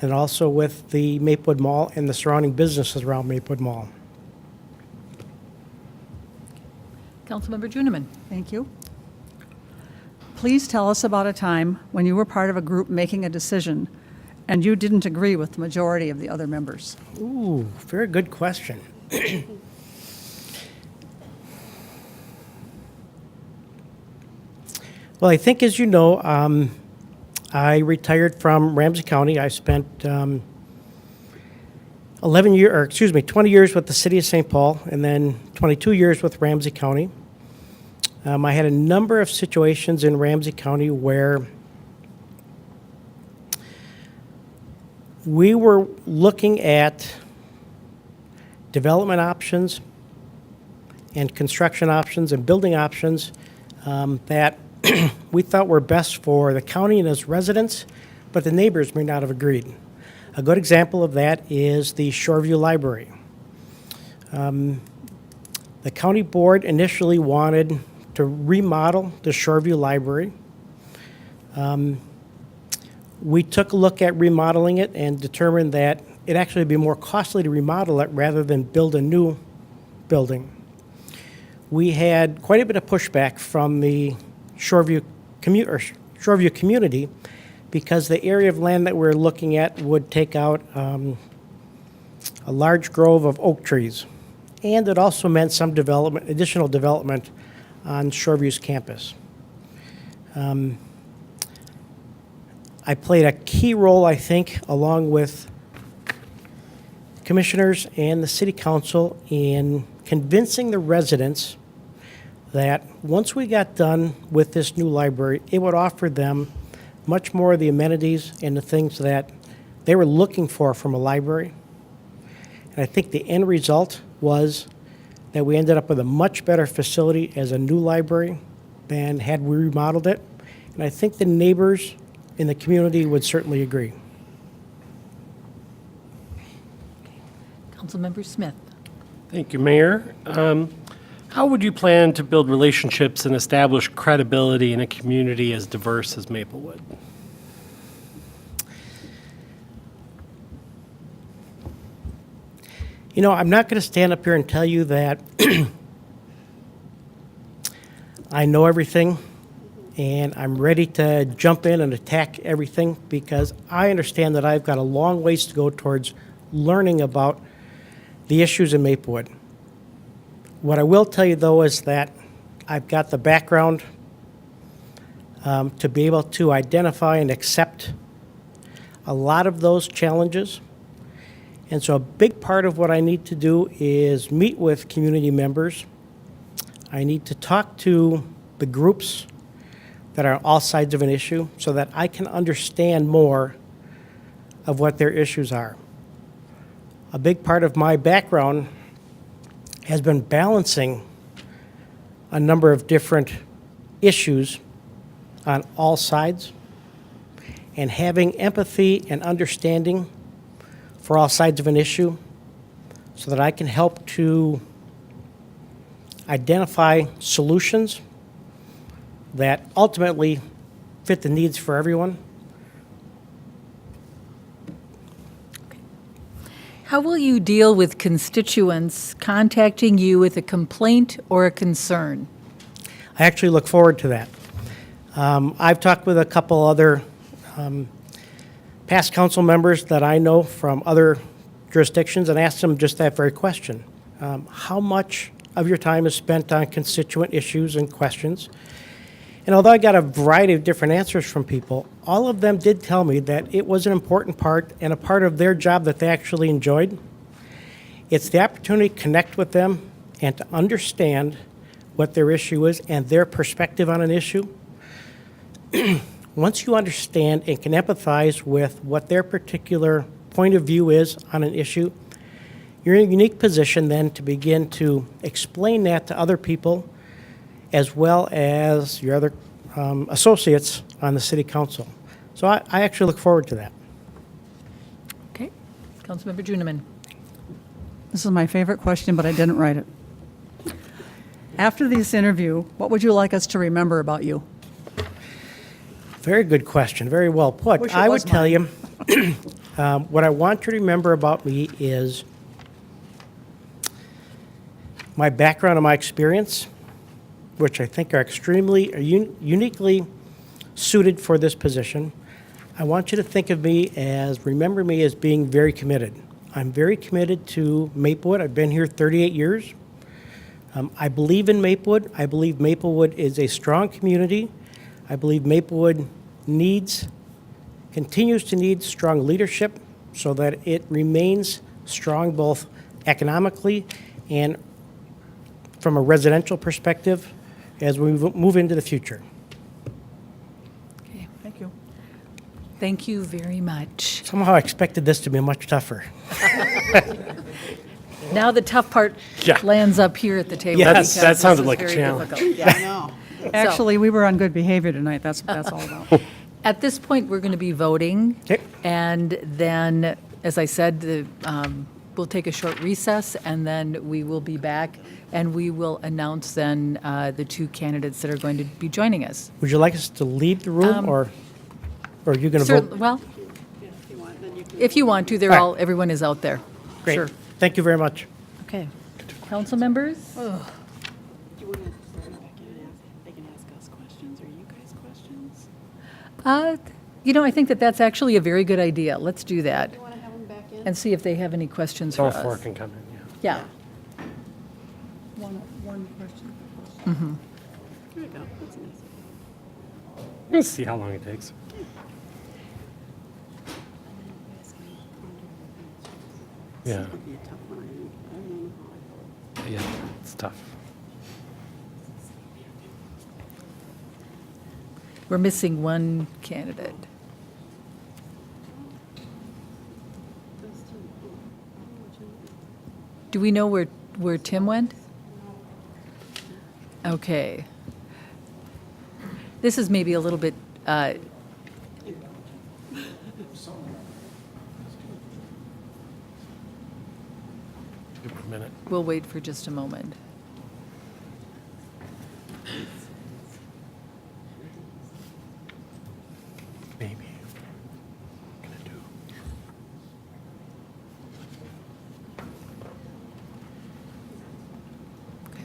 and also with the Maplewood Mall and the surrounding businesses around Maplewood Mall. Councilmember Juniman. Thank you. Please tell us about a time when you were part of a group making a decision and you didn't agree with the majority of the other members. Ooh, very good question. Well, I think, as you know, I retired from Ramsey County. I spent 20 years with the city of St. Paul, and then 22 years with Ramsey County. I had a number of situations in Ramsey County where we were looking at development options and construction options and building options that we thought were best for the county and its residents, but the neighbors may not have agreed. A good example of that is the Shoreview Library. The county board initially wanted to remodel the Shoreview Library. We took a look at remodeling it and determined that it'd actually be more costly to remodel it rather than build a new building. We had quite a bit of pushback from the Shoreview community because the area of land that we're looking at would take out a large grove of oak trees. And it also meant some development, additional development on Shoreview's campus. I played a key role, I think, along with commissioners and the city council in convincing the residents that once we got done with this new library, it would offer them much more of the amenities and the things that they were looking for from a library. And I think the end result was that we ended up with a much better facility as a new library than had we remodeled it. And I think the neighbors in the community would certainly agree. Councilmember Smith. Thank you, Mayor. How would you plan to build relationships and establish credibility in a community as diverse as Maplewood? You know, I'm not going to stand up here and tell you that I know everything and I'm ready to jump in and attack everything, because I understand that I've got a long ways to go towards learning about the issues in Maplewood. What I will tell you, though, is that I've got the background to be able to identify and accept a lot of those challenges. And so a big part of what I need to do is meet with community members. I need to talk to the groups that are on all sides of an issue so that I can understand more of what their issues are. A big part of my background has been balancing a number of different issues on all sides and having empathy and understanding for all sides of an issue so that I can help to identify solutions that ultimately fit the needs for everyone. How will you deal with constituents contacting you with a complaint or a concern? I actually look forward to that. I've talked with a couple other past council members that I know from other jurisdictions and asked them just that very question. How much of your time is spent on constituent issues and questions? And although I got a variety of different answers from people, all of them did tell me that it was an important part and a part of their job that they actually enjoyed. It's the opportunity to connect with them and to understand what their issue is and their perspective on an issue. Once you understand and can empathize with what their particular point of view is on an issue, you're in a unique position then to begin to explain that to other people as well as your other associates on the city council. So I actually look forward to that. Okay. Councilmember Juniman. This is my favorite question, but I didn't write it. After this interview, what would you like us to remember about you? Very good question, very well put. Wish it I was would tell you, what I want you to remember about me is my background and my experience, which I think are extremely, uniquely suited for this position. I want you to think of me as, remember me as being very committed. I'm very committed to Maplewood. I've been here 38 years. I believe in Maplewood. I believe Maplewood is a strong community. I believe Maplewood continues to need strong leadership so that it remains strong both economically and from a residential perspective as we move into the future. Okay. Thank you. Thank you very much. Somehow I expected this to be much tougher. Now the tough part Yeah. lands up here at the table. Yes. because That sounded this is like a very challenge. difficult. Yeah, I know. Actually, we were on good behavior tonight. That's what that's all about. At this point, we're going to be voting. Okay. And then, as I said, we'll take a short recess, and then we will be back, and we will announce then the two candidates that are going to be joining us. Would you like us to leave the room or are you going to Cer- vote? Well, if you want to, everyone is out there. Great. Sure. Thank you very much. Okay. Council members? They can ask us questions or you guys questions. I think that's actually a very good idea. Let's do that You want to have them back in? and see if they have any questions for Both us. four can come in, yeah. Yeah. One question. There we go. That's nice. We'll see how long it takes. Yeah, It'd be a tough one. I don't know how I vote. yeah, it's tough. We're missing one candidate. Do we know where Tim went? Okay. This is maybe a little bit, Give it a minute. we'll wait for just a moment. Maybe. Gonna do. Okay.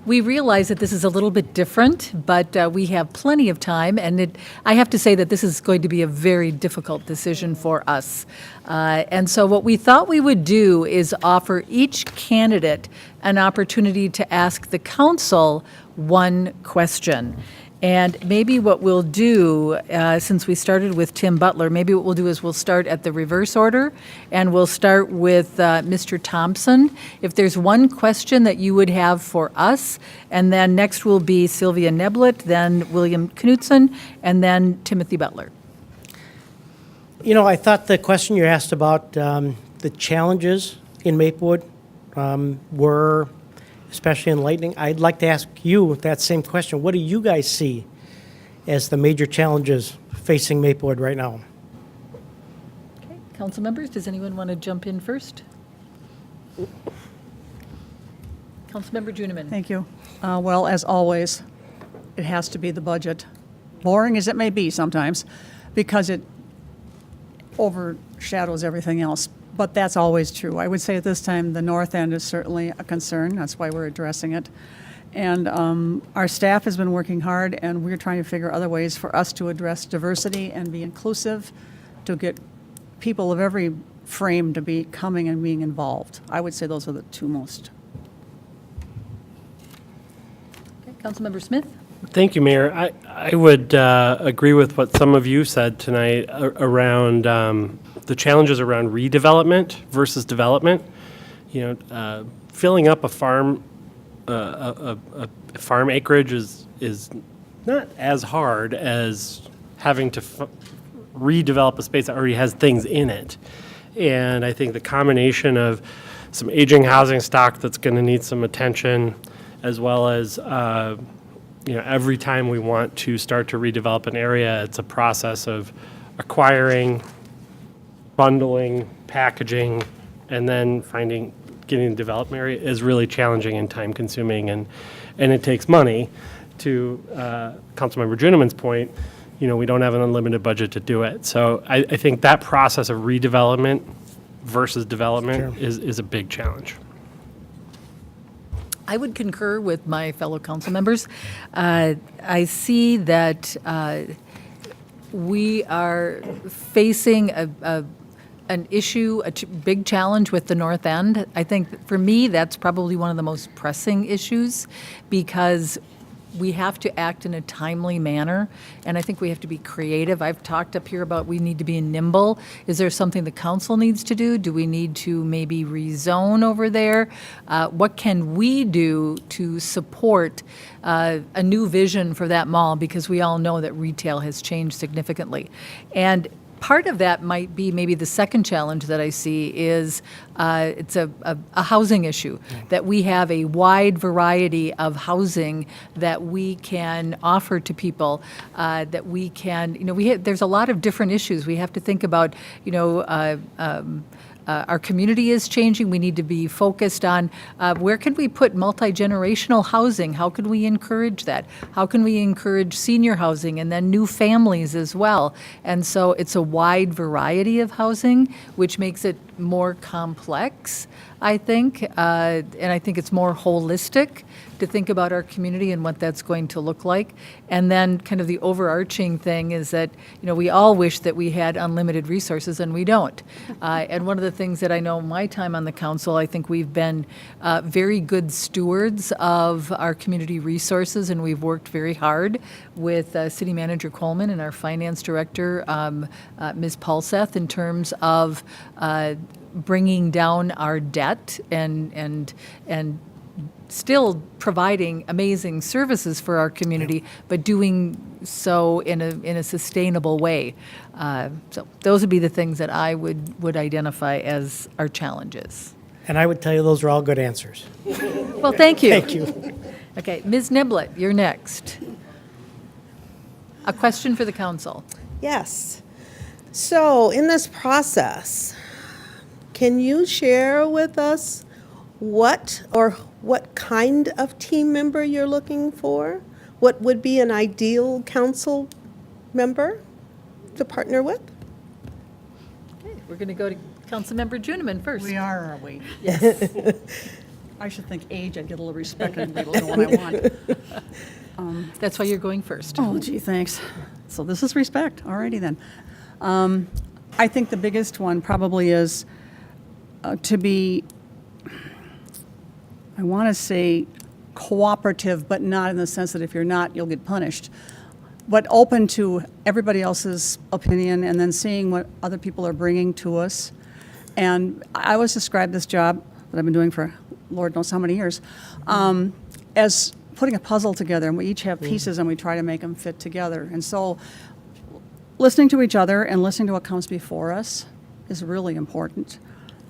We realize that this is a little bit different, but we have plenty of time, and I have to say that this is going to be a very difficult decision for us. And so what we thought we would do is offer each candidate an opportunity to ask the council one question. And maybe what we'll do, since we started with Tim Butler, maybe what we'll do is we'll start at the reverse order, and we'll start with Mr. Thompson. If there's one question that you would have for us, and then next will be Sylvia Neblett, then William Knutson, and then Timothy Butler. You know, I thought the question you asked about the challenges in Maplewood were especially enlightening. I'd like to ask you that same question. What do you guys see as the major challenges facing Maplewood right now? Okay, council members, does anyone want to jump in first? Councilmember Juniman. Thank you. Well, as always, it has to be the budget. Boring as it may be sometimes, because it overshadows everything else. But that's always true. I would say at this time, the north end is certainly a concern. That's why we're addressing it. And our staff has been working hard, and we're trying to figure other ways for us to address diversity and be inclusive, to get people of every frame to be coming and being involved. I would say those are the two most. Okay, Councilmember Smith. Thank you, Mayor. I would agree with what some of you said tonight around the challenges around redevelopment versus development. You know, filling up a farm farm acreage is not as hard as having to redevelop a space that already has things in it. And I think the combination of some aging housing stock that's going to need some attention, as well as you know, every time we want to start to redevelop an area, it's a process of acquiring, bundling, packaging, and then getting the development area is really challenging and time consuming, and it takes money. To Councilmember Juniman's point, you know, we don't have an unlimited budget to do it. So I think that process of redevelopment versus development is a big challenge. I would concur with my fellow council members. I see that we are facing an issue, big challenge with the north end. I think for me, that's probably one of the most pressing issues, because we have to act in a timely manner, and I think we have to be creative. I've talked up here about we need to be nimble. Is there something the council needs to do? Do we need to maybe rezone over there? What can we do to support a new vision for that mall? Because we all know that retail has changed significantly. And part of that might be maybe the second challenge that I see is it's a housing issue, that we have a wide variety of housing that we can offer to people, that we can, you know, there's a lot of different issues. We have to think about, you know, our community is changing. We need to be focused on where can we put multi-generational housing? How can we encourage that? How can we encourage senior housing and then new families as well? And so it's a wide variety of housing, which makes it more complex, I think. And I think it's more holistic to think about our community and what that's going to look like. And then kind of the overarching thing is that, you know, we all wish that we had unlimited resources, and we don't. And one of the things that I know my time on the council, I think we've been very good stewards of our community resources, and we've worked very hard with City Manager Coleman and our Finance Director, Ms. Paulseth, in terms of bringing down our debt and still providing amazing services for our community, but doing so in a sustainable way. So those would be the things that I would identify as our challenges. And I would tell you those are all good answers. Well, thank you. Thank you. Okay, Ms. Niblett, you're next. A question for the council. Yes. So in this process, can you share with us what kind of team member you're looking for? What would be an ideal council member to partner with? Okay, we're going to go to Councilmember Juniman first. We are we? Yes. I should think age, I'd get a little respect and be able to know what I want. That's why you're going first. Oh, gee, thanks. So this is respect. All righty then. I think the biggest one probably is to be, I want to say cooperative, but not in the sense that if you're not, you'll get punished, but open to everybody else's opinion and then seeing what other people are bringing to us. And I always describe this job that I've been doing for Lord knows how many years as putting a puzzle together, and we each have pieces and we try to make them fit together. And so listening to each other and listening to what comes before us is really important.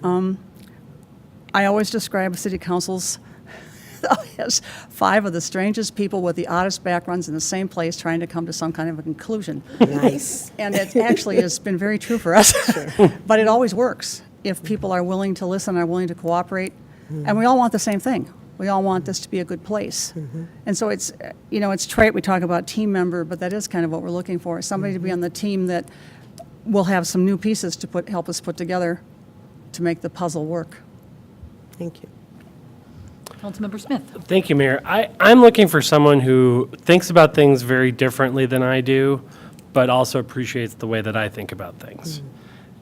I always describe city councils has 5 of the strangest people with the oddest backgrounds in the same place trying to come to some kind of a conclusion. Nice. And it actually has been very true for us. But it always works if people are willing to listen, are willing to cooperate. And we all want the same thing. We all want this to be a good place. And so it's, it's trite, we talk about team member, but that is kind of what we're looking for. Somebody to be on the team that will have some new pieces to help us put together to make the puzzle work. Thank you. Councilmember Smith. Thank you, Mayor. I'm looking for someone who thinks about things very differently than I do, but also appreciates the way that I think about things,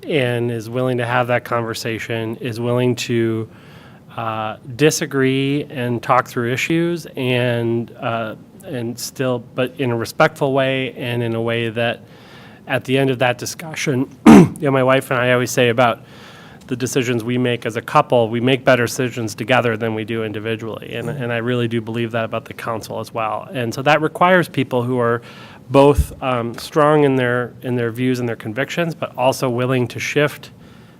and is willing to have that conversation, is willing to disagree and talk through issues, and still, but in a respectful way, and in a way that at the end of that discussion, my wife and I always say about the decisions we make as a couple, we make better decisions together than we do individually. And I really do believe that about the council as well. And so that requires people who are both strong in their views and their convictions, but also willing to shift.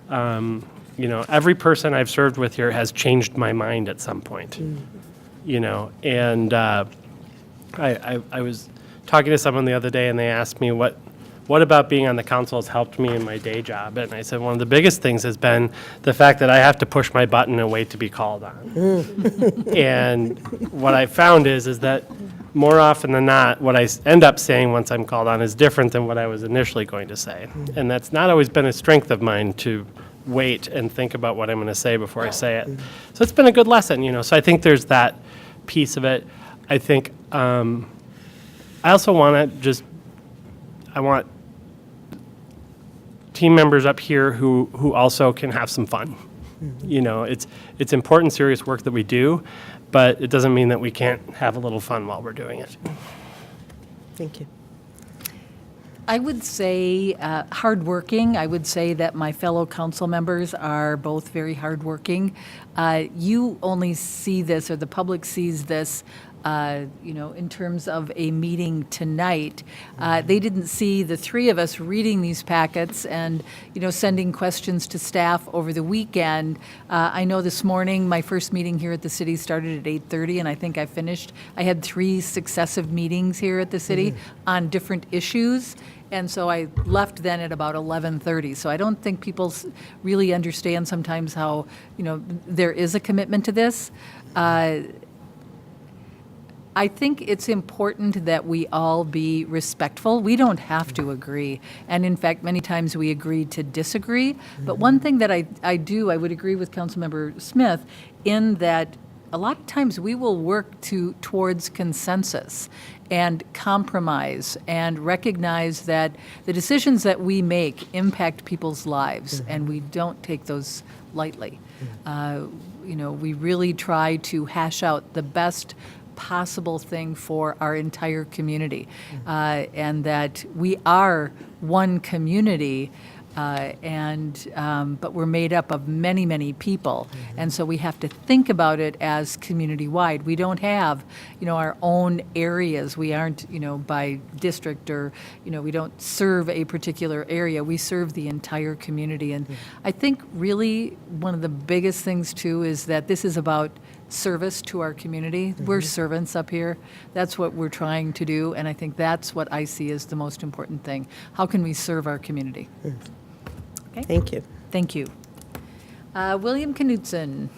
Every person I've served with here has changed my mind at some point. And I was talking to someone the other day, and they asked me what about being on the council has helped me in my day job? And I said, one of the biggest things has been the fact that I have to push my button and wait to be called on. And what I found is that more often than not, what I end up saying once I'm called on is different than what I was initially going to say. And that's not always been a strength of mine, to wait and think about what I'm going to say before I say it. So it's been a good lesson, So I think there's that piece of it. I think I also want to I want team members up here who also can have some fun. It's important, serious work that we do, but it doesn't mean that we can't have a little fun while we're doing it. Thank you. I would say hardworking. I would say that my fellow council members are both very hardworking. You only see this, or the public sees this, in terms of a meeting tonight. They didn't see the 3 of us reading these packets and, sending questions to staff over the weekend. I know this morning, my first meeting here at the city started at 8:30, and I think I had 3 successive meetings here at the city on different issues. And so I left then at about 11:30. So I don't think people really understand sometimes how, there is a commitment to this. I think it's important that we all be respectful. We don't have to agree. And in fact, many times we agree to disagree. But one thing that I would agree with Councilmember Smith in that a lot of times we will work towards consensus and compromise and recognize that the decisions that we make impact people's lives, and we don't take those lightly. We really try to hash out the best possible thing for our entire community, and that we are one community, but we're made up of many, many people, and so we have to think about it as community-wide. We don't have, our own areas. We aren't, by district, or, we don't serve a particular area. We serve the entire community, and I think really one of the biggest things too is that this is about service to our community. We're servants up here. That's what we're trying to do, and I think that's what I see as the most important thing. How can we serve our community? Okay. Thank you. Thank you. William Knutson.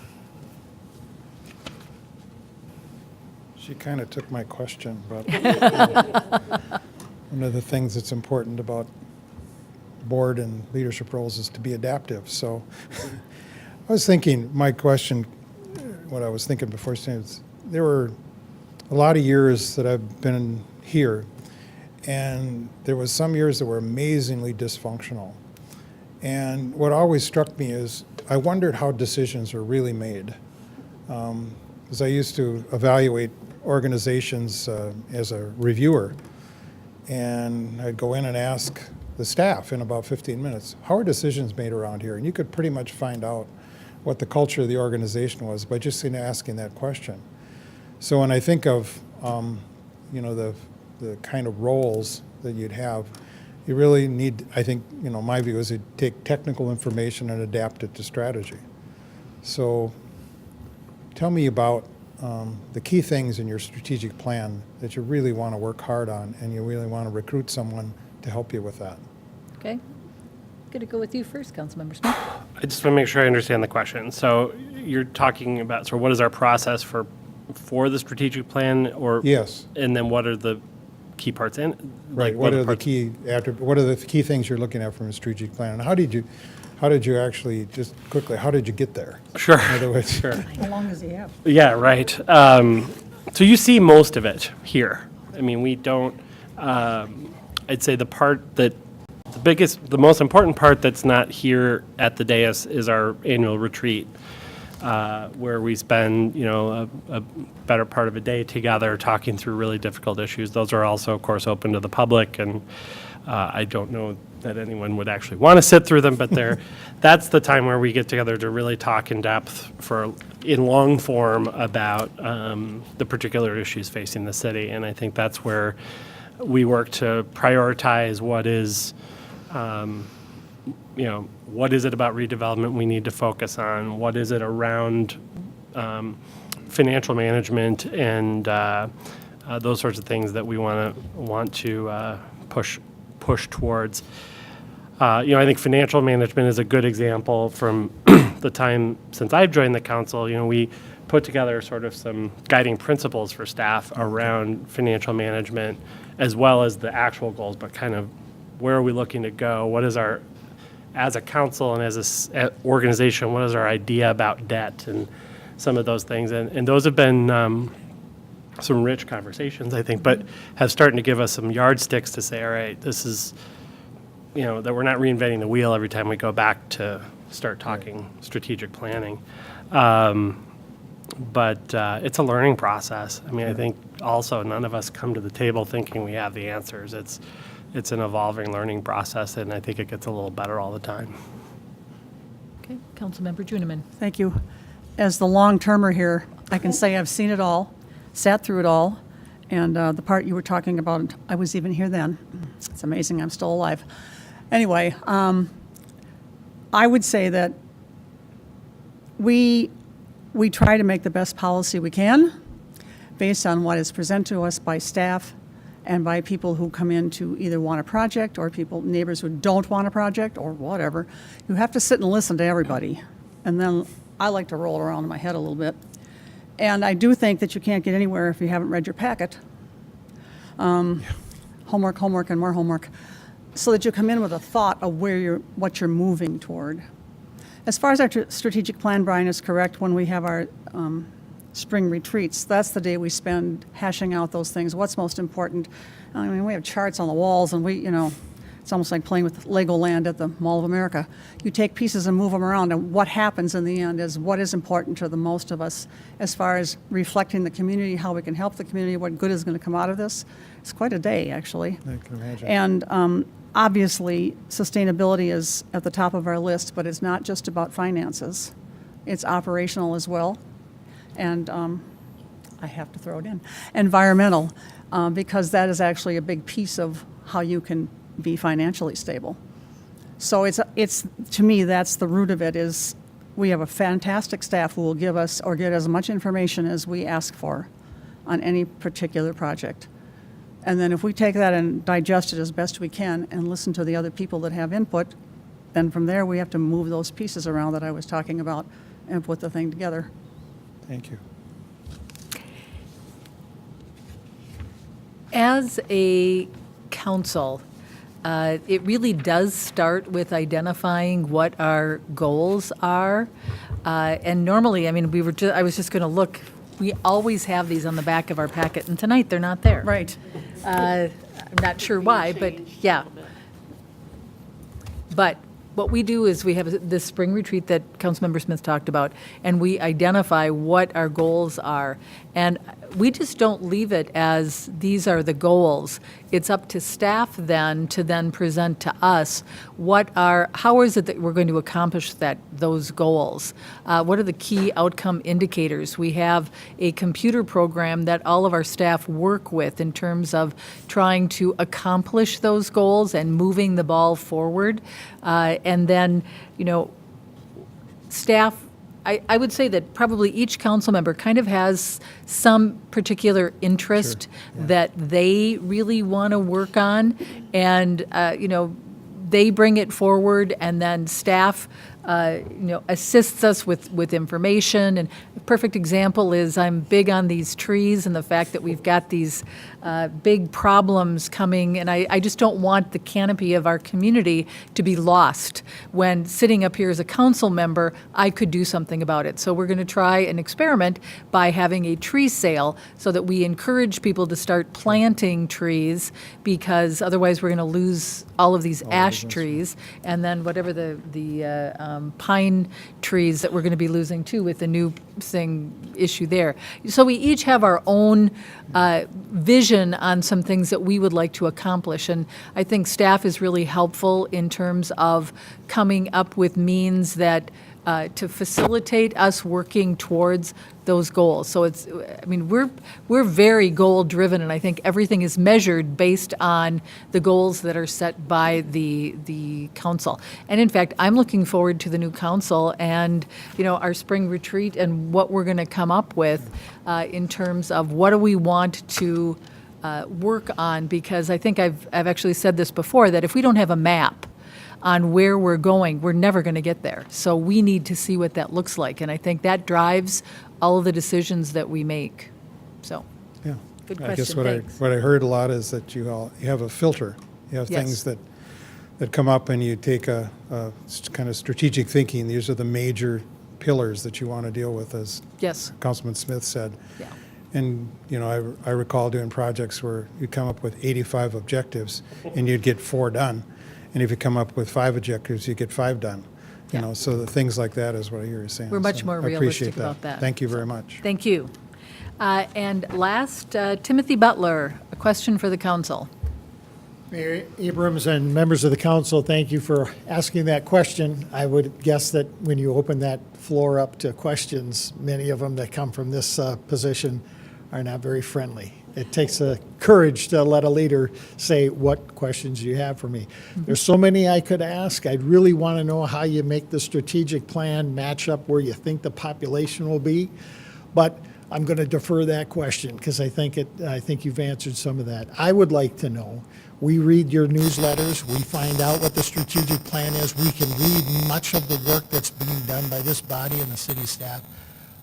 She kind of took my question, but one of the things that's important about board and leadership roles is to be adaptive. So I was thinking, my question, what I was thinking before saying is, there were a lot of years that I've been here, and there was some years that were amazingly dysfunctional. And what always struck me is I wondered how decisions are really made. Because I used to evaluate organizations as a reviewer, and I'd go in and ask the staff in about 15 minutes, how are decisions made around here? And you could pretty much find out what the culture of the organization was by just asking that question. So when I think of, the kind of roles that you'd have, you really need, I think, my view is to take technical information and adapt it to strategy. So tell me about the key things in your strategic plan that you really want to work hard on, and you really want to recruit someone to help you with that. Okay. Going to go with you first, Councilmember Smith. I just want to make sure I understand the question. So you're talking about, so what is our process for the strategic plan, or? Yes. And then what are the key parts in? Right. Like, What are the parts- what are the key things you're looking at from a strategic plan? And how did you actually, just quickly, how did you get there? Sure. In other words, Sure. How long does he have? Yeah, right. So you see most of it here. I mean, we don't, I'd say the part that, the most important part that's not here at the dais is our annual retreat, where we spend, a better part of a day together talking through really difficult issues. Those are also, of course, open to the public, and I don't know that anyone would actually want to sit through them, but that's the time where we get together to really talk in depth in long form about the particular issues facing the city. And I think that's where we work to prioritize what is it about redevelopment we need to focus on? What is it around financial management and those sorts of things that we want to push towards? I think financial management is a good example from the time since I've joined the council. We put together sort of some guiding principles for staff around financial management, as well as the actual goals, but kind of where are we looking to go? What is as a council and as an organization, what is our idea about debt and some of those things? And those have been some rich conversations, I think, but have started to give us some yardsticks to say, all right, this is, that we're not reinventing the wheel every time we go back to start talking strategic planning. But it's a learning process. I mean, I think also none of us come to the table thinking we have the answers. It's an evolving learning process, and I think it gets a little better all the time. Okay, Councilmember Juniman. Thank you. As the long-termer here, I can say I've seen it all, sat through it all, and the part you were talking about, I was even here then. It's amazing I'm still alive. Anyway, I would say that we try to make the best policy we can based on what is presented to us by staff and by people who come in to either want a project or neighbors who don't want a project or whatever. You have to sit and listen to everybody. And then I like to roll around in my head a little bit. And I do think that you can't get anywhere if you haven't read your packet. Homework, and more homework. So that you come in with a thought of what you're moving toward. As far as our strategic plan, Brian is correct. When we have our spring retreats, that's the day we spend hashing out those things. What's most important? I mean, we have charts on the walls, and it's almost like playing with Legoland at the Mall of America. You take pieces and move them around, and what happens in the end is what is important to the most of us as far as reflecting the community, how we can help the community, what good is going to come out of this. It's quite a day, actually. I can imagine. And obviously, sustainability is at the top of our list, but it's not just about finances. It's operational as well. And I have to throw it in, environmental, because that is actually a big piece of how you can be financially stable. So it's to me, that's the root of it, is we have a fantastic staff who will give us or get as much information as we ask for on any particular project. And then if we take that and digest it as best we can and listen to the other people that have input, then from there we have to move those pieces around that I was talking about and put the thing together. Thank you. As a council, it really does start with identifying what our goals are. And normally, I mean, I was just going to look, we always have these on the back of our packet, and tonight they're not there. Right. I'm not sure why, but yeah. But what we do is we have this spring retreat that Councilmember Smith talked about, and we identify what our goals are. And we just don't leave it as these are the goals. It's up to staff then to then present to us how is it that we're going to accomplish those goals? What are the key outcome indicators? We have a computer program that all of our staff work with in terms of trying to accomplish those goals and moving the ball forward. And then, staff, I would say that probably each council member kind of has some particular interest that they really want to work on, and, they bring it forward, and then staff, assists us with information. And a perfect example is I'm big on these trees and the fact that we've got these big problems coming, and I just don't want the canopy of our community to be lost. When sitting up here as a council member, I could do something about it. So we're going to try an experiment by having a tree sale so that we encourage people to start planting trees, because otherwise we're going to lose all of these ash trees, and then whatever the pine trees that we're going to be losing too with the new issue there. So we each have our own vision on some things that we would like to accomplish, and I think staff is really helpful in terms of coming up with means that to facilitate us working towards those goals. So we're very goal-driven, and I think everything is measured based on the goals that are set by the council. And in fact, I'm looking forward to the new council and, our spring retreat and what we're going to come up with in terms of what do we want to work on, because I think I've actually said this before, that if we don't have a map on where we're going, we're never going to get there. So we need to see what that looks like, and I think that drives all of the decisions that we make. So, Yeah. good I guess question, thanks. what I heard a lot is that you have a filter. You have Yes. things that come up, and you take a kind of strategic thinking. These are the major pillars that you want to deal with, as Yes, Councilman Smith said. yeah, And, I recall doing projects where you'd come up with 85 objectives and you'd get 4 done. And if you come up with 5 objectives, you get 5 done. Yeah. So the things like that is what I hear you saying. We're much So more I appreciate realistic about that. Thank you very much. thank you. And last, Timothy Butler, a question for the council. Mayor Abrams and members of the council, thank you for asking that question. I would guess that when you open that floor up to questions, many of them that come from this position are not very friendly. It takes courage to let a leader say what questions you have for me. There's so many I could ask. I'd really want to know how you make the strategic plan match up where you think the population will be. But I'm going to defer that question because I think you've answered some of that. I would like to know, we read your newsletters, we find out what the strategic plan is, we can read much of the work that's being done by this body and the city staff,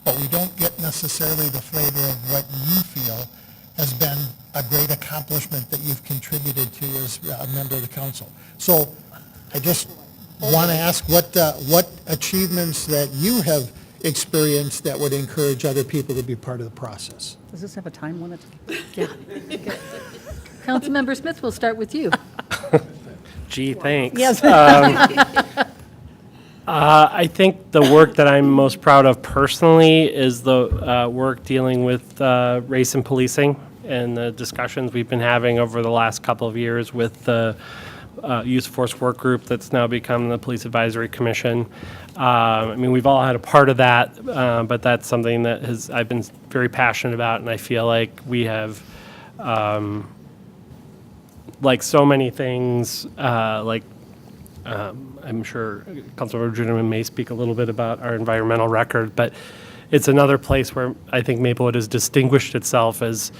but we don't get necessarily the flavor of what you feel has been a great accomplishment that you've contributed to as a member of the council. So I just want to ask what achievements that you have experienced that would encourage other people to be part of the process. Does this have a time limit? Councilmember Smith, we'll start with you. Gee, thanks. Yes. I think the work that I'm most proud of personally is the work dealing with race and policing and the discussions we've been having over the last couple of years with the Use Force Work Group that's now become the Police Advisory Commission. We've all had a part of that, but that's something that I've been very passionate about, and I feel like we have, like so many things, I'm sure Councilmember Juneman may speak a little bit about our environmental record, but it's another place where I think Maplewood has distinguished itself as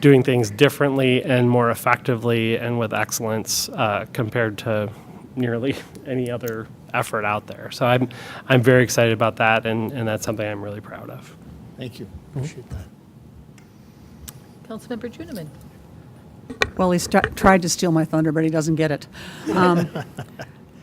doing things differently and more effectively and with excellence compared to nearly any other effort out there. So I'm very excited about that, and that's something I'm really proud of. Thank you. Appreciate that. Councilmember Juneman. Well, he's tried to steal my thunder, but he doesn't get it.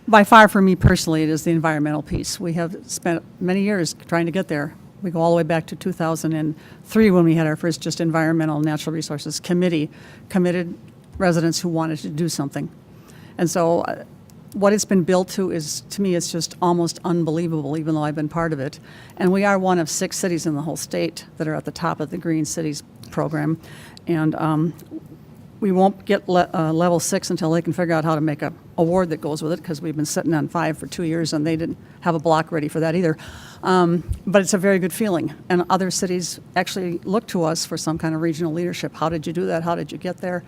By far, for me personally, it is the environmental piece. We have spent many years trying to get there. We go all the way back to 2003 when we had our first just environmental and natural resources committee, committed residents who wanted to do something. And so what it's been built to is, to me, it's just almost unbelievable, even though I've been part of it. And we are one of 6 cities in the whole state that are at the top of the Green Cities program. And we won't get level 6 until they can figure out how to make a award that goes with it, because we've been sitting on 5 for 2 years and they didn't have a block ready for that either. But it's a very good feeling. And other cities actually look to us for some kind of regional leadership. How did you do that? How did you get there?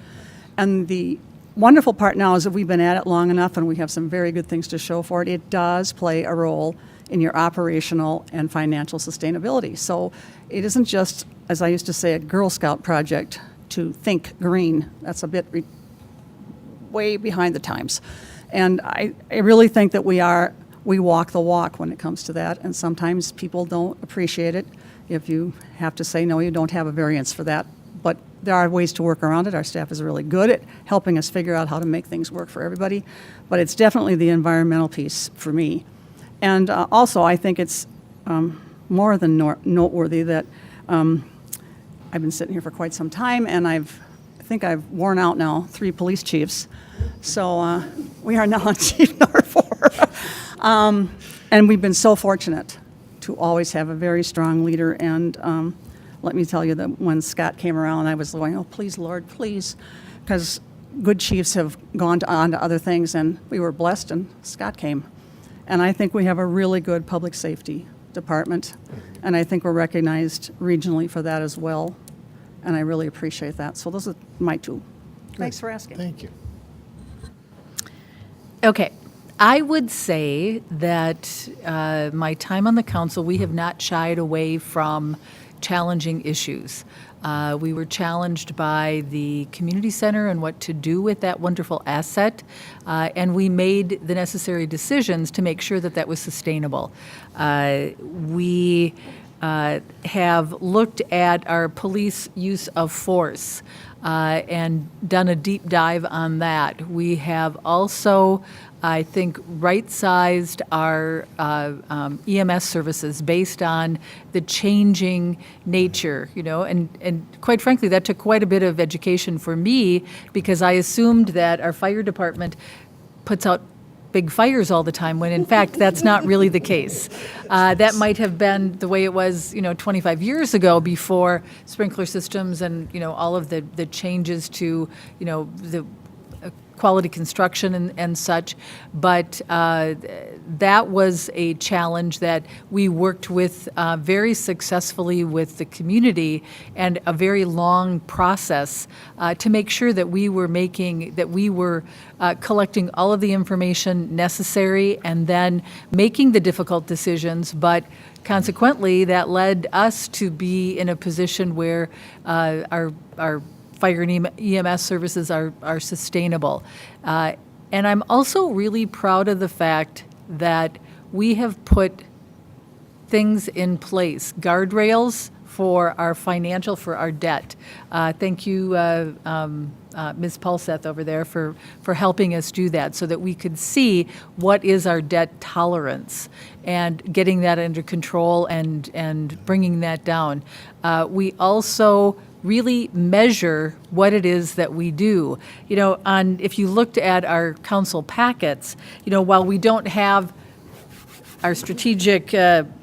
And the wonderful part now is that we've been at it long enough and we have some very good things to show for it. It does play a role in your operational and financial sustainability. So it isn't just, as I used to say, a Girl Scout project to think green. That's a bit way behind the times. And I really think that we walk the walk when it comes to that, and sometimes people don't appreciate it if you have to say, no, you don't have a variance for that. But there are ways to work around it. Our staff is really good at helping us figure out how to make things work for everybody. But it's definitely the environmental piece for me. And also, I think it's more than noteworthy that I've been sitting here for quite some time, and I think I've worn out now 3 police chiefs. So we are now on chief number 4. And we've been so fortunate to always have a very strong leader. And let me tell you that when Scott came around, I was going, oh, please, Lord, please, because good chiefs have gone on to other things, and we were blessed, and Scott came. And I think we have a really good public safety department, and I think we're recognized regionally for that as well, and I really appreciate that. So those are my 2. Thanks for asking. Thank you. Okay. I would say that my time on the council, we have not shied away from challenging issues. We were challenged by the community center and what to do with that wonderful asset, and we made the necessary decisions to make sure that that was sustainable. We have looked at our police use of force and done a deep dive on that. We have also, I think, right-sized our EMS services based on the changing nature, and quite frankly, that took quite a bit of education for me because I assumed that our fire department puts out big fires all the time, when in fact that's not really the case. That might have been the way it was, 25 years ago before sprinkler systems and, all of the changes to, the quality construction and such, but that was a challenge that we worked with very successfully with the community, and a very long process to make sure that we were collecting all of the information necessary and then making the difficult decisions, but consequently that led us to be in a position where our fire and EMS services are sustainable. And I'm also really proud of the fact that we have put things in place, guardrails for our debt. Thank you, Ms. Paulseth over there for helping us do that so that we could see what is our debt tolerance and getting that under control and bringing that down. We also really measure what it is that we do. If you looked at our council packets, while we don't have our strategic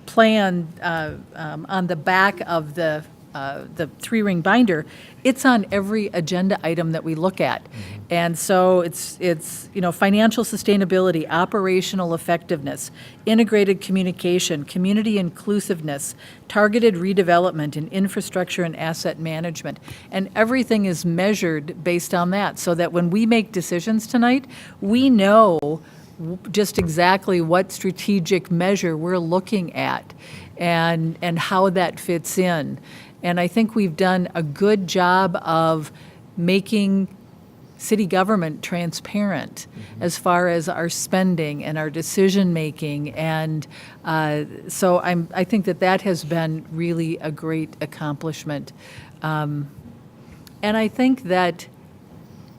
plan on the back of the 3-ring binder, it's on every agenda item that we look at. And so it's financial sustainability, operational effectiveness, integrated communication, community inclusiveness, targeted redevelopment, and infrastructure and asset management. And everything is measured based on that, so that when we make decisions tonight, we know just exactly what strategic measure we're looking at and how that fits in. And I think we've done a good job of making city government transparent as far as our spending and our decision-making. And so I think that has been really a great accomplishment. And I think that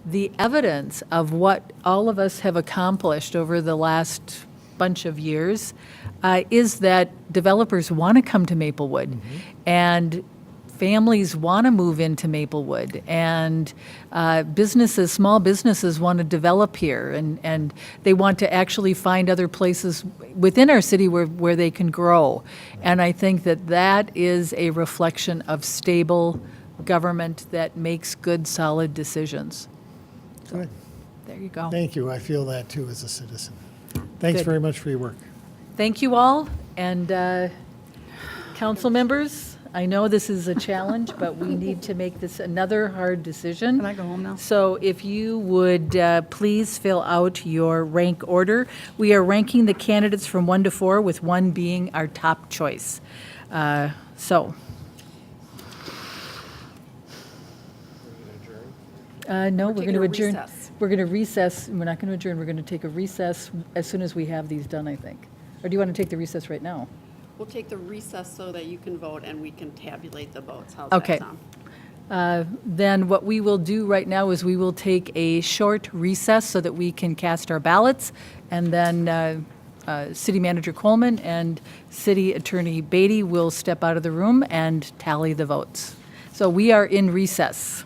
the evidence of what all of us have accomplished over the last bunch of years is that developers want to come to Maplewood, and families want to move into Maplewood, and small businesses want to develop here, and they want to actually find other places within our city where they can grow. And I think that is a reflection of stable government that makes good, solid decisions. Good. There you go. Thank you. I feel that too as a citizen. Thanks Good. very much for your work. Thank you all, and council members, I know this is a challenge, but we need to make this another hard decision. Can I go home now? So if you would please fill out your rank order. We are ranking the candidates from 1 to 4, with 1 being our top choice. So. No, we're going taking to a adjourn. recess. We're going to recess. We're not going to adjourn. We're going to take a recess as soon as we have these done, I think. Or do you want to take the recess right now? We'll take the recess so that you can vote and we can tabulate the votes. How's Okay. that sound? Then what we will do right now is we will take a short recess so that we can cast our ballots, and then City Manager Coleman and City Attorney Beatty will step out of the room and tally the votes. So we are in recess.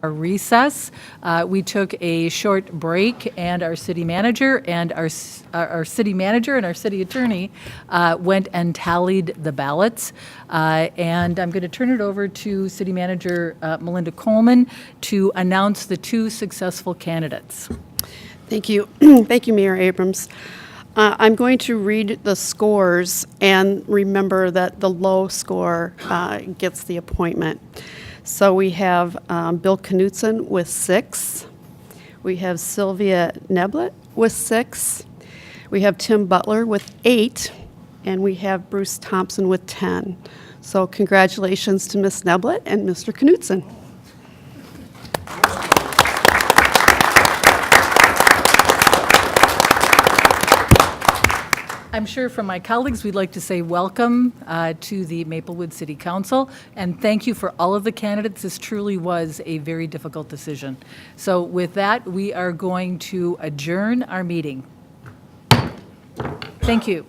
our recess. We took a short break, and our city manager and our city attorney went and tallied the ballots. And I'm going to turn it over to City Manager Melinda Coleman to announce the two successful candidates. Thank you. Thank you, Mayor Abrams. I'm going to read the scores, and remember that the low score gets the appointment. So we have Bill Knutson with 6. We have Sylvia Neblett with 6. We have Tim Butler with 8. And we have Bruce Thompson with 10. So congratulations to Ms. Neblett and Mr. Knutson. I'm sure from my colleagues, we'd like to say welcome to the Maplewood City Council, and thank you for all of the candidates. This truly was a very difficult decision. So with that, we are going to adjourn our meeting. Thank you.